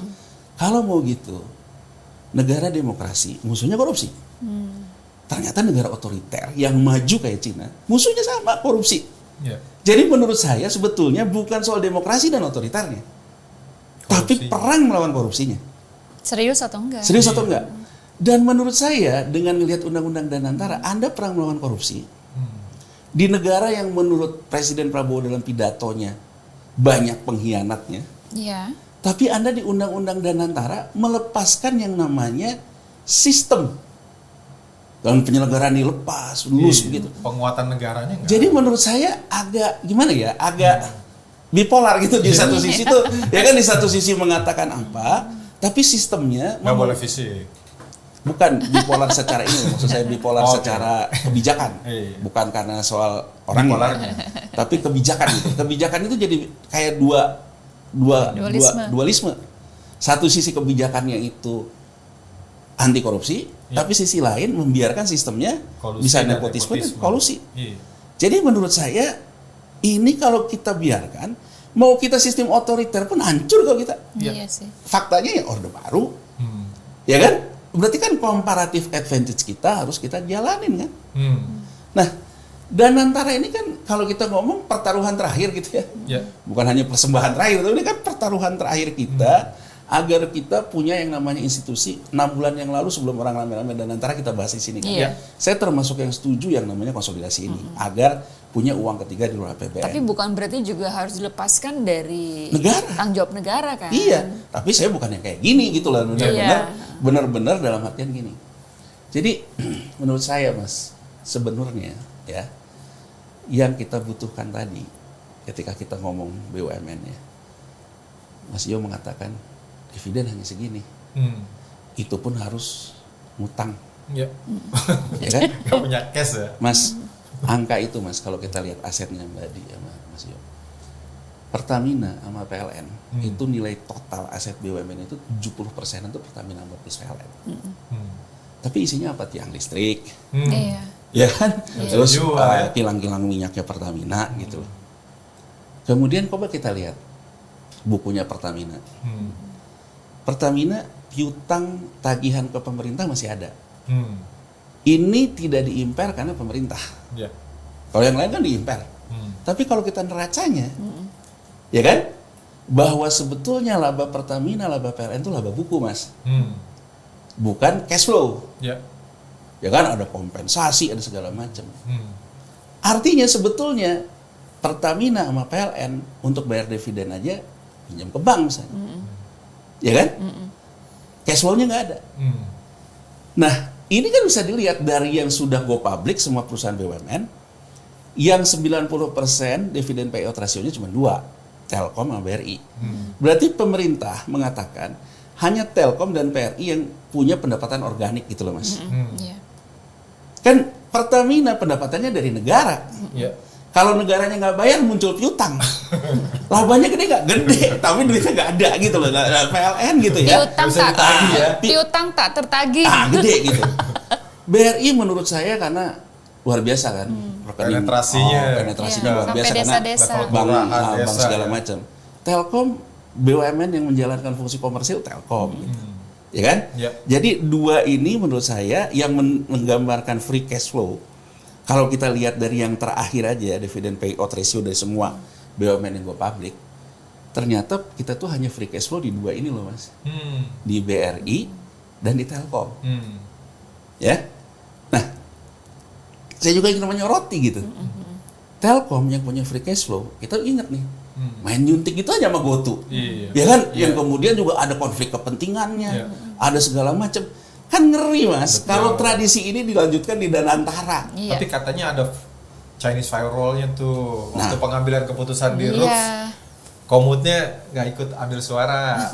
Kalau mau gitu, negara demokrasi musuhnya korupsi. Ternyata negara otoriter yang maju kayak Cina musuhnya sama, korupsi. Jadi menurut saya sebetulnya bukan soal demokrasi dan otoriternya, tapi perang melawan korupsinya. Serius atau enggak? Serius atau enggak? Dan menurut saya dengan melihat undang-undang Danantara, Anda perang melawan korupsi di negara yang menurut Presiden Prabowo dalam pidatonya banyak pengkhianatnya. Tapi Anda di undang-undang Danantara melepaskan yang namanya sistem Dan penyelenggaraan dilepas, lulus begitu. Penguatan negaranya enggak. Jadi menurut saya agak gimana ya, agak bipolar gitu di satu sisi tuh, ya kan di satu sisi mengatakan apa, tapi sistemnya nggak boleh fisik. Bukan bipolar secara ini, maksud saya bipolar secara kebijakan, bukan karena soal orangnya, tapi kebijakan gitu. Kebijakan itu jadi kayak dualisme. Satu sisi kebijakannya itu anti korupsi, tapi sisi lain membiarkan sistemnya bisa nepotisme dan kolusi. Jadi menurut saya ini kalau kita biarkan, mau kita sistem otoriter pun hancur kalau kita. Iya sih. Faktanya ya Orde Baru, ya kan? Berarti kan comparative advantage kita harus kita jalanin kan. Nah, Danantara ini kan kalau kita ngomong pertaruhan terakhir gitu ya. Bukan hanya persembahan terakhir, tapi ini kan pertaruhan terakhir kita agar kita punya yang namanya institusi. 6 bulan yang lalu sebelum orang rame-rame Danantara kita bahas di sini kan. Saya termasuk yang setuju yang namanya konsolidasi ini agar punya uang ketiga di luar APBN. Tapi bukan berarti juga harus dilepaskan dari negara. Tanggung jawab negara kan. Iya, tapi saya bukan yang kayak gini gitu lah, benar-benar dalam artian gini. Jadi menurut saya Mas, sebenarnya ya yang kita butuhkan tadi ketika kita ngomong BUMN ya, Mas Yo mengatakan dividen hanya segini, itu pun harus ngutang, ya kan? Gak punya cash ya, Mas. Angka itu Mas, kalau kita lihat asetnya Mbak Di sama Mas Yo, Pertamina sama PLN itu nilai total aset BUMN itu 70% itu Pertamina plus PLN. Tapi isinya apa? Tiang listrik, ya kan? Terus kilang-kilang minyaknya Pertamina gitu. Kemudian coba kita lihat bukunya Pertamina. Pertamina piutang tagihan ke pemerintah masih ada. Ini tidak diimper karena pemerintah. Kalau yang lain kan diimper. Tapi kalau kita neracanya, ya kan, bahwa sebetulnya laba Pertamina, laba PLN itu laba buku Mas, bukan cash flow. Ya kan, ada kompensasi, ada segala macam. Artinya sebetulnya Pertamina sama PLN untuk bayar dividen aja pinjam ke bank misalnya, ya kan, cash flow-nya nggak ada. Nah, ini kan bisa dilihat dari yang sudah go public semua perusahaan BUMN, yang 90% dividen payout rasionya cuma 2, Telkom sama BRI. Berarti pemerintah mengatakan hanya Telkom dan BRI yang punya pendapatan organik gitu loh Mas. Kan Pertamina pendapatannya dari negara. Kalau negaranya nggak bayar muncul piutang. Labanya gede nggak? Gede, tapi duitnya nggak ada gitu loh. PLN gitu ya. Piutang tak tertagih. Gede gitu. BRI menurut saya karena luar biasa kan. Penetrasinya luar biasa karena bank segala macam. Telkom BUMN yang menjalankan fungsi komersil Telkom. Ya kan? Jadi dua ini menurut saya yang menggambarkan free cash flow. Kalau kita lihat dari yang terakhir aja, dividen payout ratio dari semua BUMN yang go public, ternyata kita tuh hanya free cash flow di dua ini loh Mas. Di BRI dan di Telkom. Ya. Nah, saya juga ingin menyoroti gitu. Telkom yang punya free cash flow, kita ingat nih, main nyuntik itu aja sama GoTo. Ya kan? Yang kemudian juga ada konflik kepentingannya, ada segala macam. Kan ngeri Mas, kalau tradisi ini dilanjutkan di Danantara. Tapi katanya ada Chinese firewall-nya tuh, waktu pengambilan keputusan di RUPS, komutnya nggak ikut ambil suara.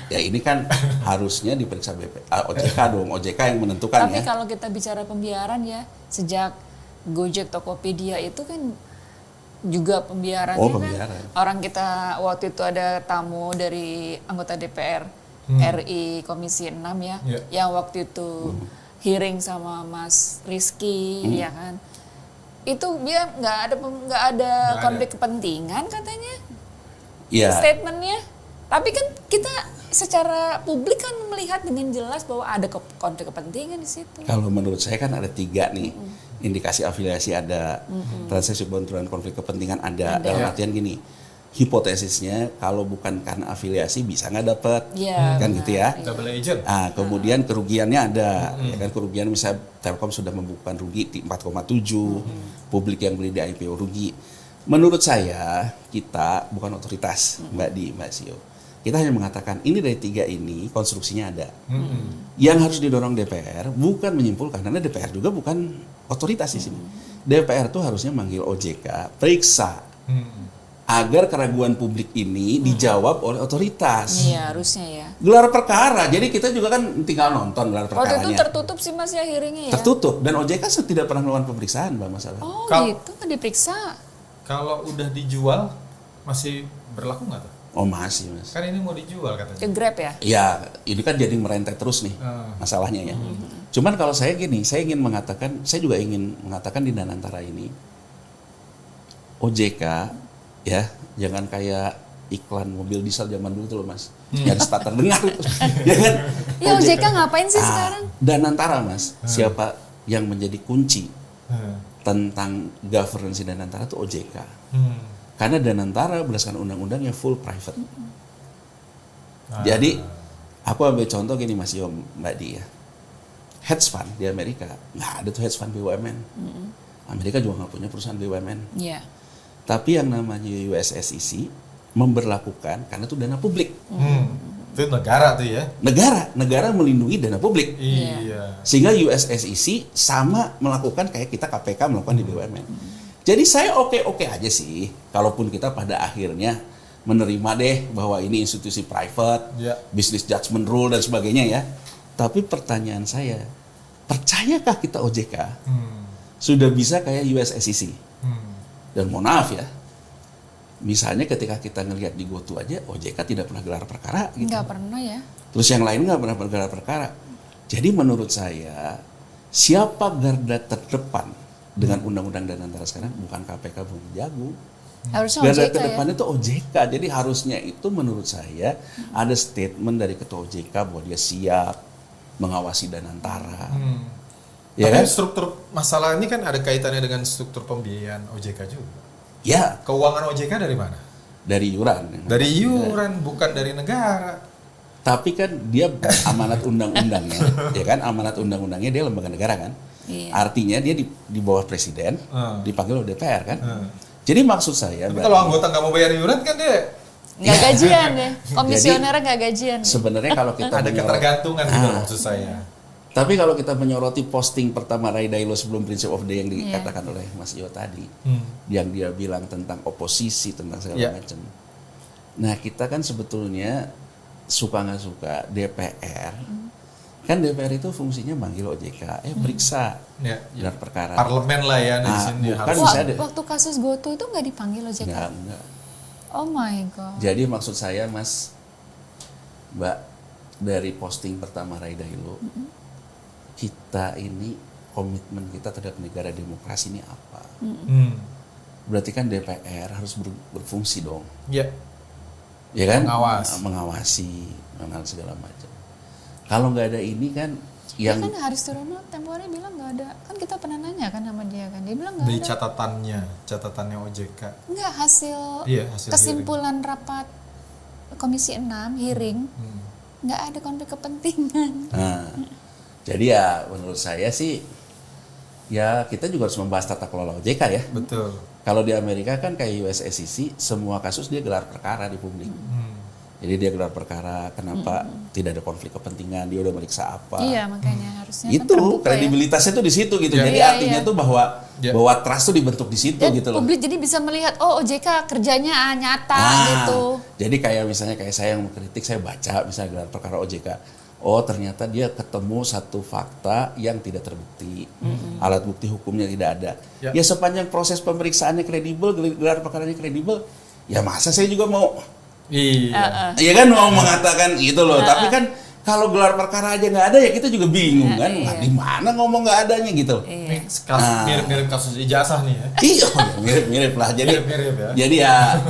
Ya ini kan harusnya diperiksa OJK dong, OJK yang menentukan. Tapi kalau kita bicara pembiaran ya, sejak Gojek, Tokopedia itu kan juga pembiarannya kan. Orang kita waktu itu ada tamu dari anggota DPR RI Komisi 6 ya, yang waktu itu hearing sama Mas Rizky, ya kan, itu dia nggak ada konflik kepentingan katanya, statementnya. Tapi kan kita secara publik kan melihat dengan jelas bahwa ada konflik kepentingan di situ. Kalau menurut saya kan ada 3 nih indikasi afiliasi ada, transaksi benturan konflik kepentingan ada. Dalam artian gini, hipotesisnya kalau bukan karena afiliasi bisa nggak dapat, kan gitu ya. Double agent. Kemudian kerugiannya ada, ya kan, kerugian misalnya Telkom sudah membukukan rugi di 4,7, publik yang beli di IPO rugi. Menurut saya kita bukan otoritas, Mbak Di, Mbak Sio. Kita hanya mengatakan ini dari 3 ini konstruksinya ada. Yang harus didorong DPR bukan menyimpulkan, karena DPR juga bukan otoritas di sini. DPR tuh harusnya manggil OJK, periksa agar keraguan publik ini dijawab oleh otoritas. Iya, harusnya ya. Gelar perkara, jadi kita juga kan tinggal nonton gelar perkaranya. Waktu itu tertutup sih Mas ya hearingnya ya? Tertutup, dan OJK tidak pernah melakukan pemeriksaan Mbak masalah. Oh gitu, nggak diperiksa. Kalau udah dijual, masih berlaku nggak tuh? Oh masih Mas. Kan ini mau dijual katanya. Ke Grab ya? Ya, ini kan jadi merentet terus nih masalahnya ya. Cuman kalau saya gini, saya juga ingin mengatakan di Danantara ini, OJK ya, jangan kayak iklan mobil diesel zaman dulu tuh loh Mas. Yang starter dengar itu. Ya kan? Ya OJK ngapain sih sekarang? Danantara Mas, siapa yang menjadi kunci tentang governance Danantara itu OJK. Karena Danantara berdasarkan undang-undangnya full private. Jadi aku ambil contoh gini Mas Yom, Mbak Di ya. Hedge fund di Amerika nggak ada tuh hedge fund BUMN. Amerika juga nggak punya perusahaan BUMN. Iya. Tapi yang namanya US SEC memberlakukan karena itu dana publik. Itu negara tuh ya. Negara melindungi dana publik. Iya. Sehingga US SEC sama melakukan kayak kita KPK melakukan di BUMN. Jadi saya oke-oke aja sih, kalaupun kita pada akhirnya menerima deh bahwa ini institusi private, business judgment rule dan sebagainya ya. Tapi pertanyaan saya, percayakah kita OJK sudah bisa kayak US SEC? Dan mohon maaf ya, misalnya ketika kita ngelihat di GoTo aja, OJK tidak pernah gelar perkara. Gitu. Nggak pernah ya. Terus yang lain nggak pernah gelar perkara. Jadi menurut saya, siapa garda terdepan dengan undang-undang Danantara sekarang bukan KPK bukan jago. Harusnya garda OJK terdepan ya? itu OJK. Jadi harusnya itu menurut saya ada statement dari ketua OJK bahwa dia siap mengawasi Danantara. Ya tapi kan? struktur masalah ini kan ada kaitannya dengan struktur pembiayaan OJK juga. Ya. Keuangan OJK dari mana? Dari iuran. Dari iuran, bukan dari negara. Tapi kan dia amanat undang-undangnya, ya kan? Amanat undang-undangnya dia lembaga negara kan? Iya. Artinya dia di bawah presiden, dipanggil oleh DPR kan? Jadi maksud saya... Tapi kalau anggota nggak mau bayar iuran kan dia... Nggak gajian deh, komisionernya nggak gajian. Sebenarnya kalau kita... ada ketergantungan gitu maksud saya. Tapi kalau kita menyoroti posting pertama Ray Dalio sebelum Principle of Day yang dikatakan oleh Mas Iyo tadi, yang dia bilang tentang oposisi, tentang segala macam. Nah kita kan sebetulnya suka nggak suka DPR, kan DPR itu fungsinya manggil OJK, periksa gelar perkara. Parlemen lah ya di sini. Waktu kasus GoTo itu nggak dipanggil OJK? Enggak. Oh my god. Jadi maksud saya Mas, Mbak, dari posting pertama Ray Dalio, kita ini komitmen kita terhadap negara demokrasi ini apa? Berarti kan DPR harus berfungsi dong. Iya. Ya kan? Mengawasi segala macam. Kalau nggak ada ini kan yang kan Haris Turono tempo hari bilang nggak ada. Kan kita pernah nanya kan sama dia kan. Dia bilang nggak ada. Di catatannya OJK. Enggak hasil kesimpulan hearing. Rapat Komisi 6 hearing. Nggak ada konflik kepentingan. Jadi ya menurut saya sih ya kita juga harus membahas tata kelola OJK ya. Betul. Kalau di Amerika kan kayak US SEC, semua kasus dia gelar perkara di publik. Jadi dia gelar perkara, kenapa tidak ada konflik kepentingan, dia udah meriksa apa. Iya makanya harusnya itu kan kredibilitasnya tuh di situ gitu. Jadi artinya tuh bahwa trust tuh dibentuk di situ gitu loh. Publik jadi bisa melihat OJK kerjanya nyata gitu. Jadi kayak misalnya kayak saya yang mengkritik, saya baca misalnya gelar perkara OJK. Oh ternyata dia ketemu satu fakta yang tidak terbukti, alat bukti hukumnya tidak ada. Ya sepanjang proses pemeriksaannya kredibel, gelar perkaranya kredibel, ya masa saya juga mau, iya kan mau mengatakan gitu loh. Tapi kan kalau gelar perkara aja nggak ada ya kita juga bingung kan, di mana ngomong nggak adanya gitu. Mirip-mirip kasus ijazah nih ya. Iya mirip-mirip lah. Jadi ya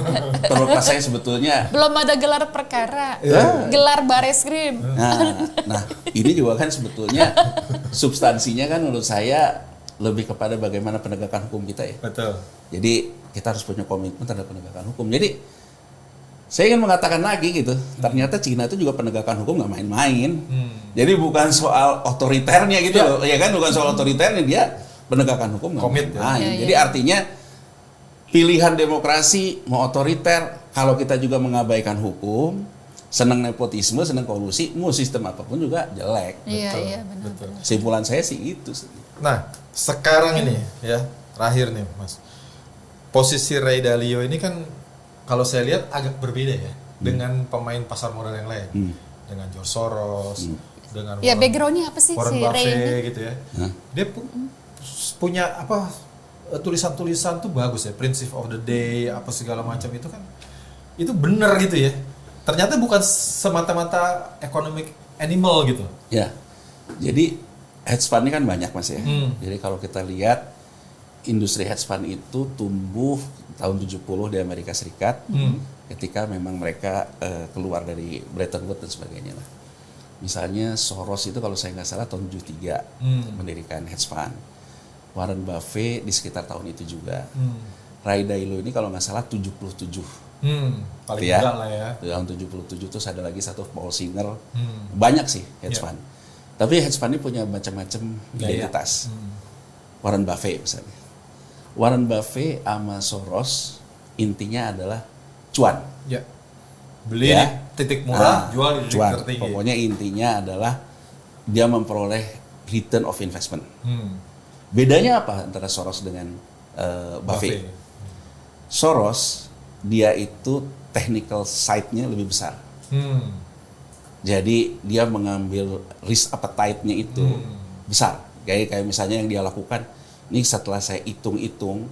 terlepas saya sebetulnya belum ada gelar perkara, gelar Bareskrim. Nah ini juga kan sebetulnya substansinya kan menurut saya lebih kepada bagaimana penegakan hukum kita ya. Betul. Jadi kita harus punya komitmen terhadap penegakan hukum. Jadi saya ingin mengatakan lagi gitu, ternyata Cina itu juga penegakan hukum nggak main-main. Jadi bukan soal otoriternya gitu loh, ya kan bukan soal otoriternya, dia penegakan hukum nggak main-main. Jadi artinya pilihan demokrasi mau otoriter, kalau kita juga mengabaikan hukum, senang nepotisme, senang kolusi, mau sistem apapun juga jelek. Iya, benar. Kesimpulan saya sih itu. Nah, sekarang ini ya, terakhir nih Mas. Posisi Ray Dalio ini kan kalau saya lihat agak berbeda ya dengan pemain pasar modal yang lain. Dengan George Soros, dengan backgroundnya apa sih Warren si Ray ini? gitu ya. Dia punya apa tulisan-tulisan tuh bagus ya, Principle of the Day, apa segala macam itu kan. Itu benar gitu ya. Ternyata bukan semata-mata economic animal gitu. Ya, jadi hedge fund ini kan banyak Mas ya. Jadi kalau kita lihat industri hedge fund itu tumbuh tahun 70 di Amerika Serikat ketika memang mereka keluar dari Bretton Woods dan sebagainya lah. Misalnya Soros itu kalau saya nggak salah tahun 73 mendirikan hedge fund. Warren Buffett di sekitar tahun itu juga. Ray Dalio ini kalau nggak salah 77. Paling muda lah ya. Tahun 77 terus ada lagi satu Paul Singer. Banyak sih hedge fund. Tapi hedge fund ini punya macam-macam identitas. Warren Buffett misalnya. Warren Buffett sama Soros intinya adalah cuan. Ya. Beli titik murah, jual di titik cuan. tertinggi. Pokoknya intinya adalah dia memperoleh return of investment. Bedanya apa antara Soros dengan Buffett? Soros dia itu technical side-nya lebih besar. Jadi dia mengambil risk appetite-nya itu besar. Kayak misalnya yang dia lakukan, ini setelah saya hitung-hitung,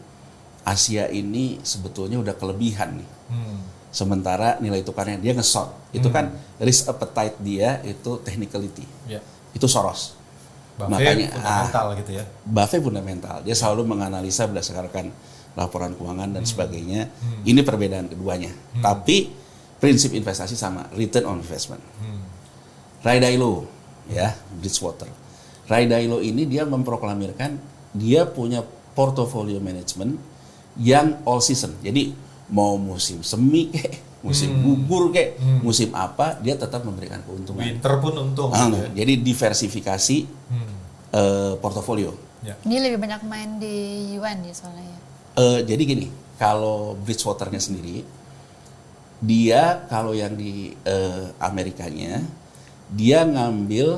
Asia ini sebetulnya udah kelebihan nih. Sementara nilai tukarnya dia nge-short. Itu kan risk appetite dia itu technicality. Itu Soros. Buffett makanya fundamental gitu ya. Buffett fundamental. Dia selalu menganalisa berdasarkan laporan keuangan dan sebagainya. Ini perbedaan keduanya. Tapi prinsip investasi sama, return on investment. Ray Dalio, ya, Bridgewater. Ray Dalio ini dia memproklamirkan dia punya portfolio management yang all season. Jadi mau musim semi kek, musim gugur kek, musim apa, dia tetap memberikan keuntungan. Winter pun untung. Ya. Jadi diversifikasi portofolio. Ya. Ini lebih banyak main di yuan ya soalnya ya. Jadi gini, kalau Bridgewater-nya sendiri, dia kalau yang di Amerikanya, dia ngambil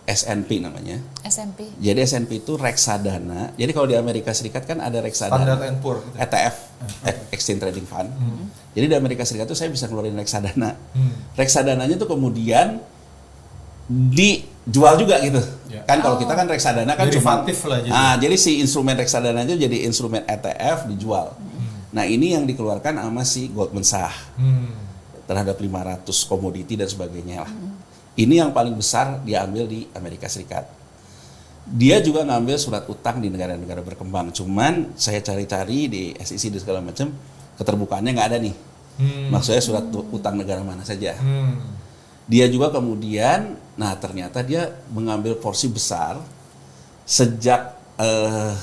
S&P namanya. S&P. Jadi S&P itu reksadana. Jadi kalau di Amerika Serikat kan ada reksadana. Standard & Poor's. Gitu. ETF, Exchange Trading Fund. Jadi di Amerika Serikat itu saya bisa keluarin reksadana. Reksadananya tuh kemudian dijual juga gitu. Ya. Kan kalau kita kan reksadana kan cuma jadi si instrumen reksadana itu jadi instrumen ETF dijual. Nah, ini yang dikeluarkan sama si Goldman Sachs. Terhadap 500 komoditi dan sebagainya lah. Ini yang paling besar diambil di Amerika Serikat. Dia juga ngambil surat utang di negara-negara berkembang. Cuman saya cari-cari di SEC dan segala macam, keterbukaannya nggak ada nih. Maksudnya surat utang negara mana saja. Dia juga kemudian, nah ternyata dia mengambil porsi besar sejak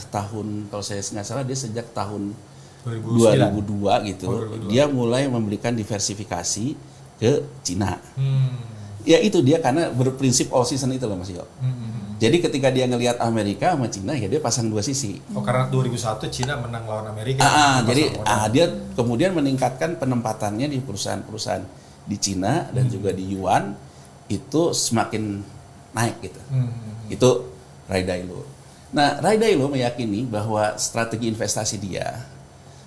tahun, kalau saya nggak salah dia sejak tahun 2002 gitu. 2002. Dia mulai memberikan diversifikasi ke Cina. Ya itu dia karena berprinsip all season itu loh Mas Yo. Jadi ketika dia ngelihat Amerika sama Cina ya dia pasang dua sisi. Oh karena 2001 Cina menang lawan Amerika. Jadi dia kemudian meningkatkan penempatannya di perusahaan-perusahaan di Cina dan juga di yuan itu semakin naik gitu. Itu Ray Dalio. Nah, Ray Dalio meyakini bahwa strategi investasi dia.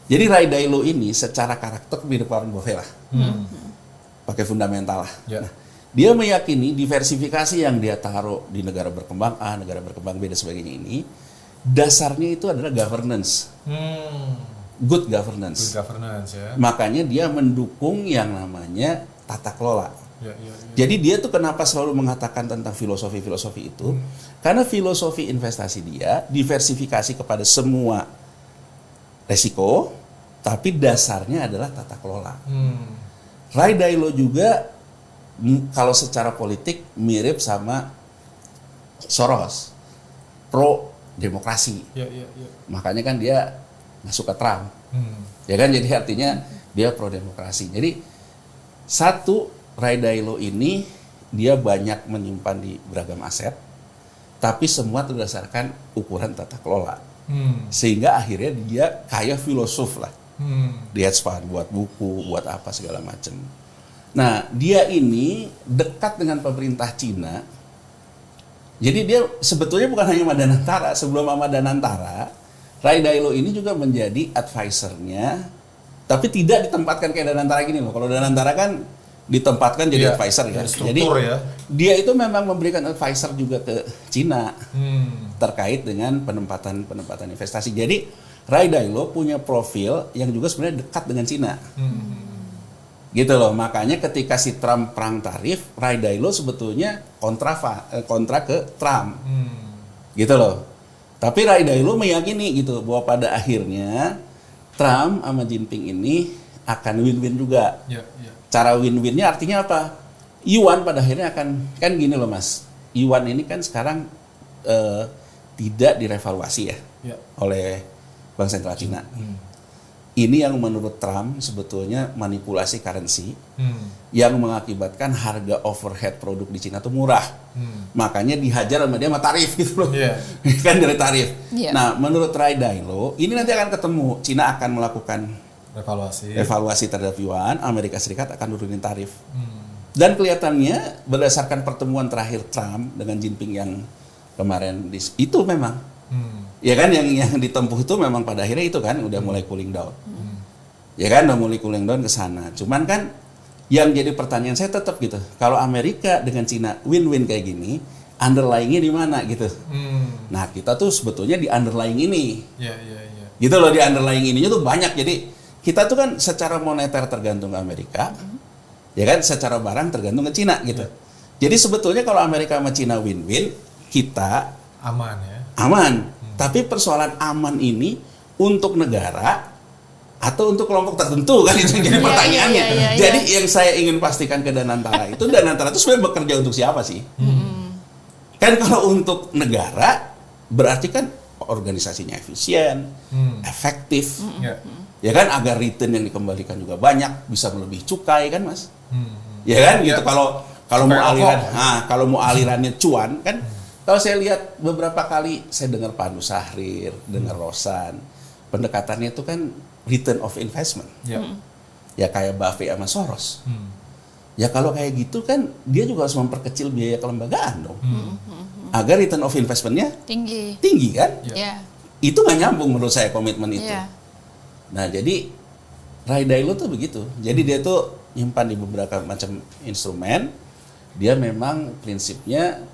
Jadi Ray Dalio ini secara karakter mirip Warren Buffett lah. Pakai fundamental lah. Yeah. Nah, dia meyakini diversifikasi yang dia taruh di negara berkembang A, negara berkembang B dan sebagainya ini dasarnya itu adalah governance. Good governance. Good governance ya. Makanya dia mendukung yang namanya tata kelola. Ya. Jadi dia tuh kenapa selalu mengatakan tentang filosofi-filosofi itu? Karena filosofi investasi dia diversifikasi kepada semua resiko, tapi dasarnya adalah tata kelola. Ray Dalio juga kalau secara politik mirip sama Soros, pro demokrasi. Ya. Makanya kan dia nggak suka Trump, ya kan? Jadi artinya dia pro demokrasi. Jadi satu, Ray Dalio ini dia banyak menyimpan di beragam aset, tapi semua berdasarkan ukuran tata kelola, sehingga akhirnya dia kayak filosof lah, di hedge fund, buat buku, buat apa segala macam. Nah, dia ini dekat dengan pemerintah Cina. Jadi dia sebetulnya bukan hanya sama Danantara. Sebelum sama Danantara, Ray Dalio ini juga menjadi advisernya, tapi tidak ditempatkan kayak Danantara gini loh. Kalau Danantara kan ditempatkan jadi advisor ya. Jadi dia itu memang memberikan advisor juga ke Cina terkait dengan penempatan investasi. Jadi Ray Dalio punya profil yang juga sebenarnya dekat dengan Cina. Gitu loh. Makanya ketika si Trump perang tarif, Ray Dalio sebetulnya kontra ke Trump. Gitu loh. Tapi Ray Dalio meyakini gitu bahwa pada akhirnya Trump sama Jinping ini akan win-win juga. Cara win-winnya artinya apa? Yuan pada akhirnya akan, kan gini loh Mas, Yuan ini kan sekarang tidak direvaluasi ya oleh Bank Sentral Cina. Ini yang menurut Trump sebetulnya manipulasi currency yang mengakibatkan harga overhead produk di Cina tuh murah. Makanya dihajar sama dia sama tarif gitu loh. Kan dari tarif. Nah, menurut Ray Dalio, ini nanti akan ketemu. Cina akan melakukan evaluasi terhadap Yuan, Amerika Serikat akan nurunin tarif. Dan kelihatannya berdasarkan pertemuan terakhir Trump dengan Jinping yang kemarin itu memang ya kan yang ditempuh itu memang pada akhirnya itu kan udah mulai cooling down. Ya kan udah mulai cooling down ke sana. Cuman kan yang jadi pertanyaan saya tetap gitu. Kalau Amerika dengan Cina win-win kayak gini, underlying-nya di mana gitu. Nah, kita tuh sebetulnya di underlying ini. Gitu loh, di underlying ininya tuh banyak. Jadi kita tuh kan secara moneter tergantung ke Amerika, ya kan, secara barang tergantung ke Cina gitu. Jadi sebetulnya kalau Amerika sama Cina win-win, kita aman ya. Aman. Tapi persoalan aman ini untuk negara atau untuk kelompok tertentu kan itu jadi pertanyaannya. Jadi yang saya ingin pastikan ke Danantara itu sebenarnya bekerja untuk siapa sih? Kan kalau untuk negara berarti kan organisasinya efisien, efektif. Ya kan, agar return yang dikembalikan juga banyak, bisa melebihi cukai kan Mas? Ya kan gitu. Kalau mau alirannya cuan kan. Kalau saya lihat beberapa kali saya dengar Pak Andu Sahrir, dengar Rosan, pendekatannya itu kan return of investment. Ya kayak Buffett sama Soros. Ya kalau kayak gitu kan dia juga harus memperkecil biaya kelembagaan dong. Agar return of investment-nya tinggi kan? Itu nggak nyambung menurut saya komitmen itu. Nah, jadi Ray Dalio tuh begitu. Jadi dia tuh nyimpan di beberapa macam instrumen. Dia memang prinsipnya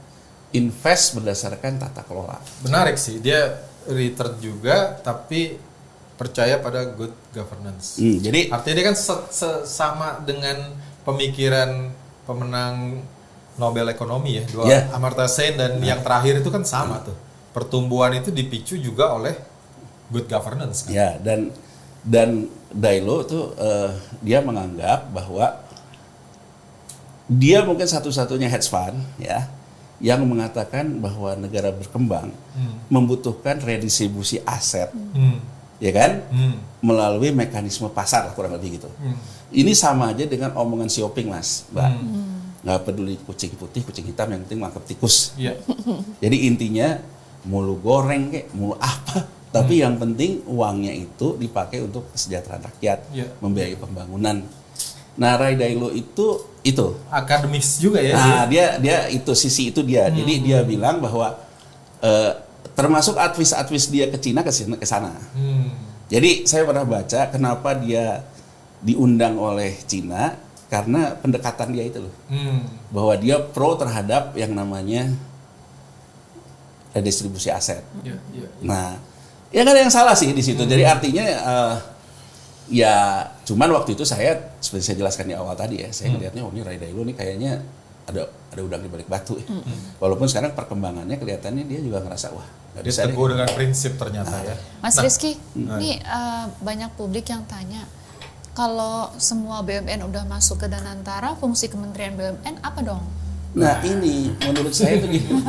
invest berdasarkan tata kelola. Menarik sih, dia return juga tapi percaya pada good governance. Jadi artinya dia kan sama dengan pemikiran pemenang Nobel Ekonomi ya, Amartya Sen dan yang terakhir itu kan sama tuh. Pertumbuhan itu dipicu juga oleh good governance kan. Ya, dan Dalio tuh dia menganggap bahwa dia mungkin satu-satunya hedge fund ya yang mengatakan bahwa negara berkembang membutuhkan redistribusi aset, ya kan, melalui mekanisme pasar lah, kurang lebih gitu. Ini sama aja dengan omongan Xiaoping Mas, Mbak. Nggak peduli kucing putih, kucing hitam, yang penting mangkep tikus. Jadi intinya mulu goreng kayak mulu apa, tapi yang penting uangnya itu dipakai untuk kesejahteraan rakyat, membiayai pembangunan. Nah, Ray Dalio itu akademis juga ya. Nah, dia itu sisi itu dia. Jadi dia bilang bahwa termasuk advis dia ke Cina ke sana. Jadi saya pernah baca kenapa dia diundang oleh Cina karena pendekatan dia itu loh. Bahwa dia pro terhadap yang namanya redistribusi aset. Nah, ya nggak ada yang salah sih di situ. Jadi artinya ya cuman waktu itu saya seperti saya jelaskan di awal tadi ya, saya melihatnya ini Ray Dalio nih kayaknya ada udang di balik batu ya. Walaupun sekarang perkembangannya kelihatannya dia juga ngerasa wah nggak bisa teguh dengan prinsip ternyata ya. Mas Rizky, ini banyak publik yang tanya, kalau semua BUMN udah masuk ke Danantara, fungsi Kementerian BUMN apa dong? Nah ini menurut saya begini.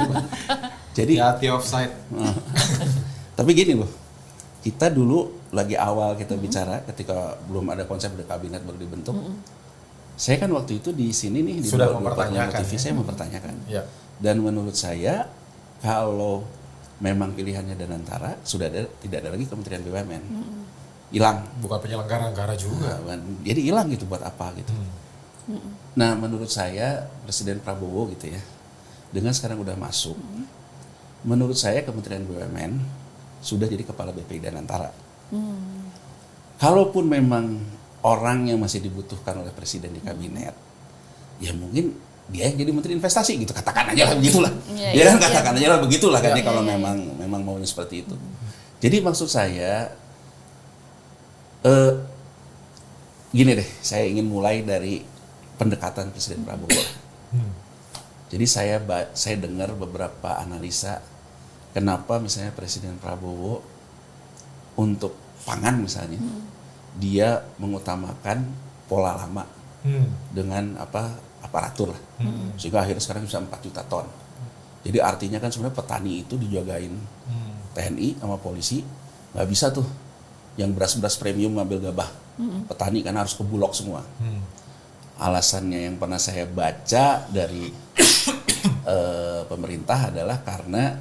Jadi hati offside. Tapi gini loh, kita dulu lagi awal kita bicara ketika belum ada konsep The Kabinet baru dibentuk. Saya kan waktu itu di sini nih di sudah mempertanyakan TV saya mempertanyakan. Dan menurut saya kalau memang pilihannya Danantara sudah tidak ada lagi Kementerian BUMN. Hilang. Bukan penyelenggara negara juga. Jadi hilang gitu buat apa gitu. Nah, menurut saya Presiden Prabowo gitu ya, dengan sekarang udah masuk, menurut saya Kementerian BUMN sudah jadi kepala BPI Danantara. Kalaupun memang orang yang masih dibutuhkan oleh Presiden di kabinet, ya mungkin dia yang jadi Menteri Investasi gitu, katakan aja lah begitulah. Ya kan katakan aja lah begitulah kan kalau memang maunya seperti itu. Jadi maksud saya gini deh, saya ingin mulai dari pendekatan Presiden Prabowo. Jadi saya dengar beberapa analisa kenapa misalnya Presiden Prabowo untuk pangan misalnya dia mengutamakan pola lama dengan aparatur lah, sehingga akhirnya sekarang bisa 4 juta ton. Jadi artinya kan sebenarnya petani itu dijagain TNI sama polisi, nggak bisa tuh yang beras-beras premium ngambil gabah petani kan harus ke Bulog semua. Alasannya yang pernah saya baca dari pemerintah adalah karena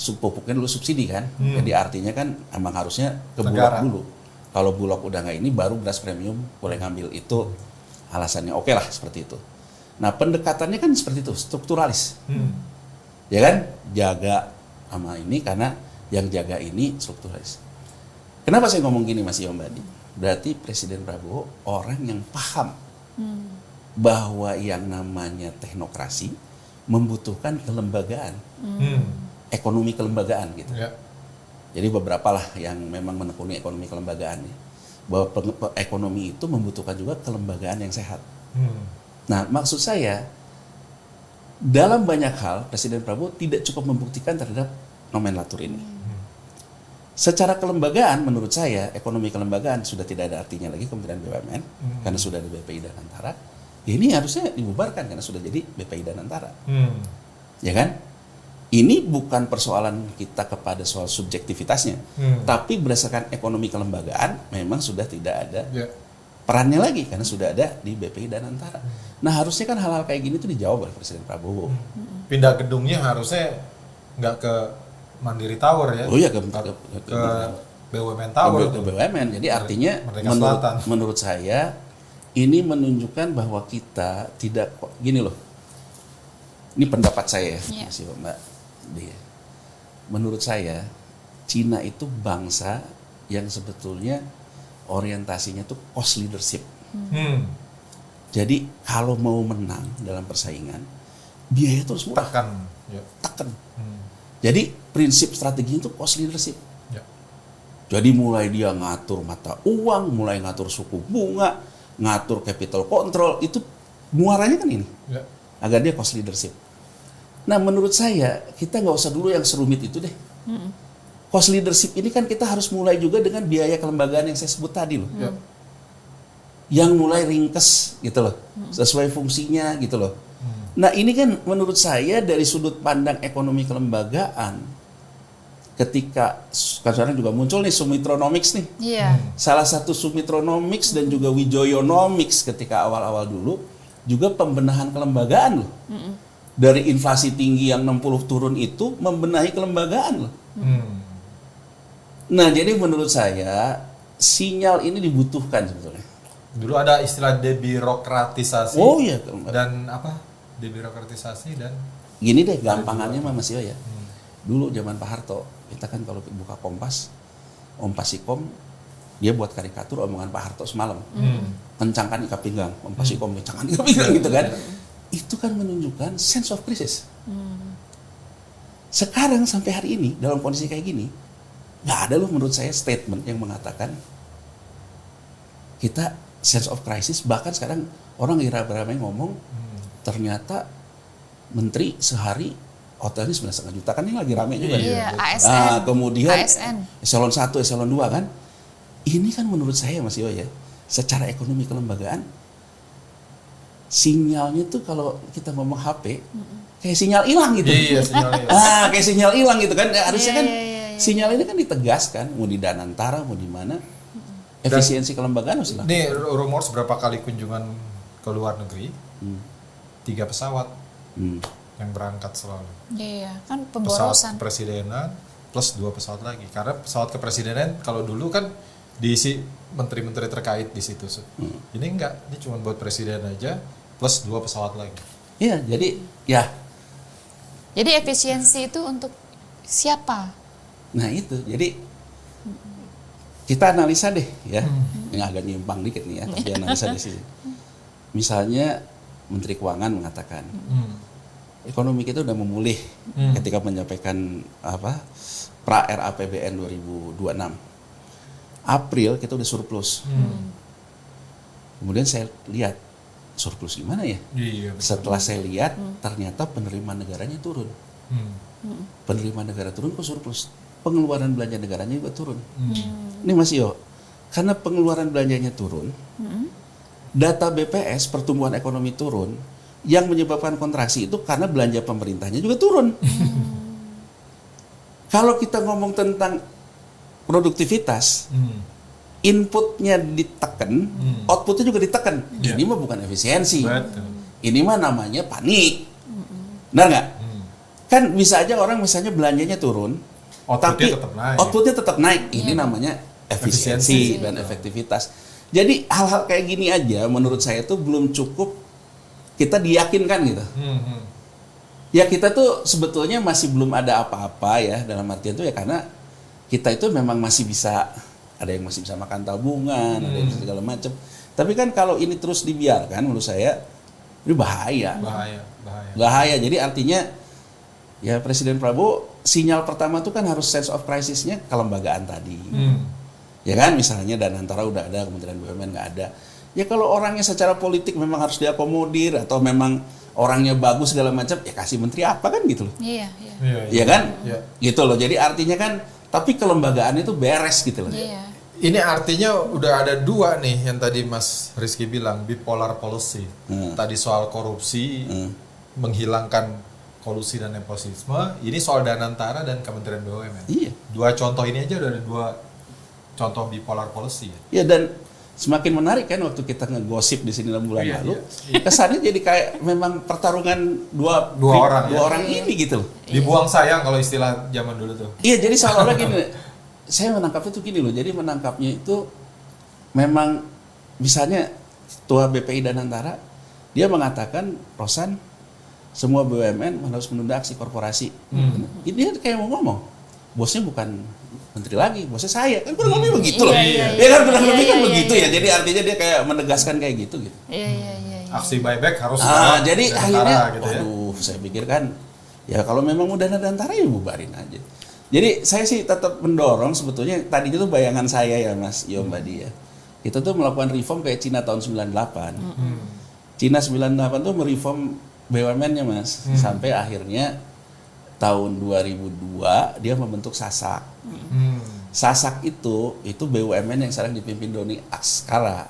pupuknya dulu subsidi kan, jadi artinya kan emang harusnya ke Bulog dulu. Kalau Bulog udah nggak ini, baru beras premium boleh ngambil, itu alasannya. Oke lah seperti itu. Nah pendekatannya kan seperti itu, strukturalis, ya kan, jaga sama ini karena yang jaga ini strukturalis. Kenapa saya ngomong gini Mas Yombadi? Berarti Presiden Prabowo orang yang paham bahwa yang namanya teknokrasi membutuhkan kelembagaan, ekonomi kelembagaan gitu. Jadi beberapa lah yang memang menekuni ekonomi kelembagaan, bahwa ekonomi itu membutuhkan juga kelembagaan yang sehat. Nah maksud saya dalam banyak hal Presiden Prabowo tidak cukup membuktikan terhadap nomenklatur ini. Secara kelembagaan menurut saya ekonomi kelembagaan sudah tidak ada artinya lagi Kementerian BUMN karena sudah ada BPI Danantara. Ini harusnya dibubarkan karena sudah jadi BPI Danantara. Ya kan? Ini bukan persoalan kita kepada soal subjektivitasnya, tapi berdasarkan ekonomi kelembagaan memang sudah tidak ada perannya lagi karena sudah ada di BPI Danantara. Nah harusnya kan hal-hal kayak gini tuh dijawab oleh Presiden Prabowo. Pindah gedungnya harusnya nggak ke Mandiri Tower ya? Oh iya, ke BUMN Tower. Ke BUMN. Jadi artinya menurut saya ini menunjukkan bahwa kita tidak, gini loh. Ini pendapat saya, masih Mbak Dia. Menurut saya Cina itu bangsa yang sebetulnya orientasinya tuh cost leadership. Jadi kalau mau menang dalam persaingan, biaya itu harus murah. Tekan. Jadi prinsip strateginya itu cost leadership. Jadi mulai dia ngatur mata uang, mulai ngatur suku bunga, ngatur capital control, itu muaranya kan ini. Agar dia cost leadership. Nah menurut saya kita nggak usah dulu yang serumit itu deh. Cost leadership ini kan kita harus mulai juga dengan biaya kelembagaan yang saya sebut tadi loh. Yang mulai ringkes gitu loh, sesuai fungsinya gitu loh. Nah ini kan menurut saya dari sudut pandang ekonomi kelembagaan, ketika sekarang juga muncul nih Sumitronomics nih. Salah satu Sumitronomics dan juga Wijoyonomics ketika awal-awal dulu juga pembenahan kelembagaan loh. Dari inflasi tinggi yang 60 turun itu membenahi kelembagaan loh. Nah jadi menurut saya sinyal ini dibutuhkan sebetulnya. Dulu ada istilah debirokratisasi. Oh iya. Dan apa? Debirokratisasi dan gini deh gampangannya mah Mas Yo ya. Dulu zaman Pak Harto, kita kan kalau buka Kompas, Om Pasikom dia buat karikatur omongan Pak Harto semalam. Kencangkan ikat pinggang, Om Pasikom kencangkan ikat pinggang gitu kan. Itu kan menunjukkan sense of crisis. Sekarang sampai hari ini dalam kondisi kayak gini, nggak ada loh menurut saya statement yang mengatakan kita sense of crisis. Bahkan sekarang orang ramai ngomong ternyata menteri sehari hotelnya 9,5 juta, kan ini lagi rame juga. ASN. Nah, kemudian ASN. eselon 1, eselon 2 kan. Ini kan menurut saya Mas Yo ya, secara ekonomi kelembagaan sinyalnya tuh kalau kita ngomong HP kayak sinyal hilang gitu. Iya, sinyal hilang. Kayak sinyal hilang gitu kan. Harusnya kan sinyal ini kan ditegaskan mau di Danantara mau di mana. Efisiensi kelembagaan harus dilakukan. Nih rumor seberapa kali kunjungan ke luar negeri? 3 pesawat yang berangkat selalu. Iya, kan pemborosan. Pesawat kepresidenan plus 2 pesawat lagi. Karena pesawat kepresidenan kalau dulu kan diisi menteri-menteri terkait di situ. Ini enggak, ini cuma buat presiden aja plus 2 pesawat lagi. Iya, jadi efisiensi itu untuk siapa? Nah itu, jadi kita analisa deh ya, yang agak nyimpang dikit nih ya, tapi analisa di sini. Misalnya Menteri Keuangan mengatakan ekonomi kita udah memulih ketika menyampaikan pra RAPBN 2026. April kita udah surplus. Kemudian saya lihat surplus gimana ya? Iya, setelah saya lihat ternyata penerimaan negaranya turun. Penerimaan negara turun kok surplus. Pengeluaran belanja negaranya juga turun. Ini Mas Yo, karena pengeluaran belanjanya turun, data BPS pertumbuhan ekonomi turun, yang menyebabkan kontraksi itu karena belanja pemerintahnya juga turun. Kalau kita ngomong tentang produktivitas, inputnya ditekan, outputnya juga ditekan. Ini mah bukan efisiensi. Betul. Ini mah namanya panik. Benar nggak? Kan bisa aja orang misalnya belanjanya turun, tapi outputnya tetap naik. Ini namanya efisiensi dan efektivitas. Jadi hal-hal kayak gini aja menurut saya tuh belum cukup kita diyakinkan gitu. Ya kita tuh sebetulnya masih belum ada apa-apa ya, dalam artian tuh ya karena kita itu memang masih bisa, ada yang masih bisa makan tabungan, ada yang bisa segala macam. Tapi kan kalau ini terus dibiarkan, menurut saya ini bahaya. Bahaya. Jadi artinya ya Presiden Prabowo sinyal pertama tuh kan harus sense of crisis-nya kelembagaan tadi. Ya kan, misalnya Danantara udah ada, Kementerian BUMN nggak ada. Ya kalau orangnya secara politik memang harus diakomodir atau memang orangnya bagus segala macam, ya kasih menteri apa kan gitu loh. Iya kan? Gitu loh. Jadi artinya kan tapi kelembagaan itu beres gitu loh. Ini artinya udah ada 2 nih yang tadi Mas Rizky bilang, bipolar policy. Tadi soal korupsi, menghilangkan kolusi dan nepotisme. Ini soal Danantara dan Kementerian BUMN. Iya. 2 contoh ini aja udah ada 2 contoh bipolar policy. Ya dan semakin menarik kan waktu kita ngegosip di sini 6 bulan lalu. Kesannya jadi kayak memang pertarungan dua orang ini gitu loh. Dibuang sayang kalau istilah zaman dulu tuh. Iya, jadi seolah-olah gini. Saya menangkapnya tuh gini loh. Jadi menangkapnya itu memang misalnya Ketua BPI Danantara dia mengatakan, Rosan, semua BUMN harus menunda aksi korporasi. Dia kayak mau ngomong, bosnya bukan menteri lagi, bosnya saya. Kan kurang lebih begitu loh. Iya kan kurang lebih kan begitu ya. Jadi artinya dia kayak menegaskan kayak gitu. Aksi buyback harus jadi akhirnya gitu ya. Saya pikir kan ya kalau memang udah Danantara ya bubarin aja. Jadi saya sih tetap mendorong sebetulnya tadinya tuh bayangan saya ya Mas Yo Mbak Dia. Kita tuh melakukan reform kayak Cina tahun 98. Cina 98 tuh mereform BUMN-nya Mas. Sampai akhirnya tahun 2002 dia membentuk SASAK. SASAK itu BUMN yang sekarang dipimpin Doni Askara.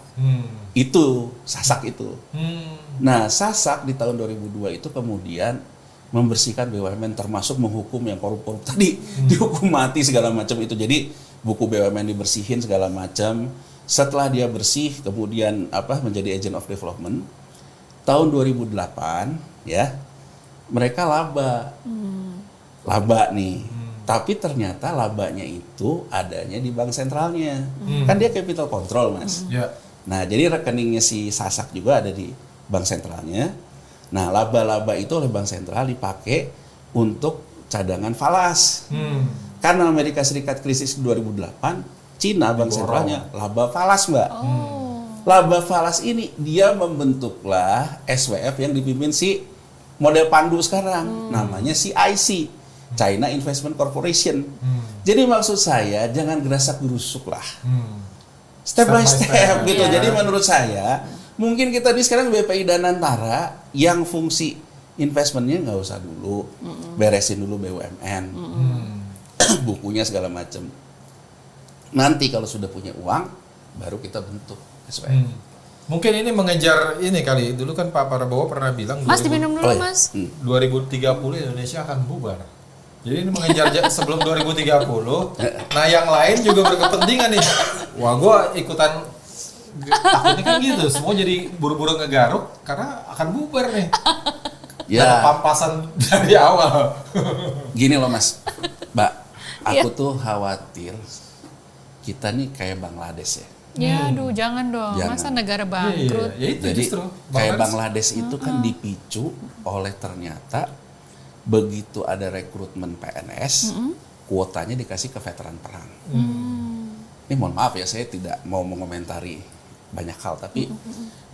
Itu SASAK itu. Nah, SASAK di tahun 2002 itu kemudian membersihkan BUMN termasuk menghukum yang korup-korup tadi, dihukum mati segala macam itu. Jadi buku BUMN dibersihin segala macam. Setelah dia bersih kemudian menjadi agent of development. Tahun 2008 ya. Mereka laba. Laba nih. Tapi ternyata labanya itu adanya di bank sentralnya. Kan dia capital control, Mas. Nah, jadi rekeningnya si SASAK juga ada di bank sentralnya. Nah, laba-laba itu oleh bank sentral dipakai untuk cadangan falas. Karena Amerika Serikat krisis 2008, Cina bank sentralnya laba falas, Mbak. Laba falas ini dia membentuklah SWF yang dipimpin si model pandu sekarang, namanya CIC, China Investment Corporation. Jadi maksud saya jangan gerasak gerusuk lah, step by step gitu. Jadi menurut saya mungkin kita di sekarang BPI Danantara yang fungsi investmentnya nggak usah dulu, beresin dulu BUMN, bukunya segala macam. Nanti kalau sudah punya uang, baru kita bentuk SWF. Mungkin ini mengejar ini kali. Dulu kan Pak Prabowo pernah bilang Mas diminum dulu Mas. 2030 Indonesia akan bubar. Jadi ini mengejar sebelum 2030. Nah yang lain juga berkepentingan nih. Wah gue ikutan, takutnya kan gitu. Semua jadi buru-buru ngegaruk karena akan bubar nih. Ya. Dan pampasan dari awal. Gini loh Mas, Mbak. Aku tuh khawatir kita nih kayak Bangladesh ya. Ya, aduh jangan dong. Masa negara bangkrut? Iya, itu jadi justru kayak Bangladesh itu kan dipicu oleh ternyata begitu ada rekrutmen PNS, kuotanya dikasih ke veteran perang. Ini mohon maaf ya, saya tidak mau mengomentari banyak hal, tapi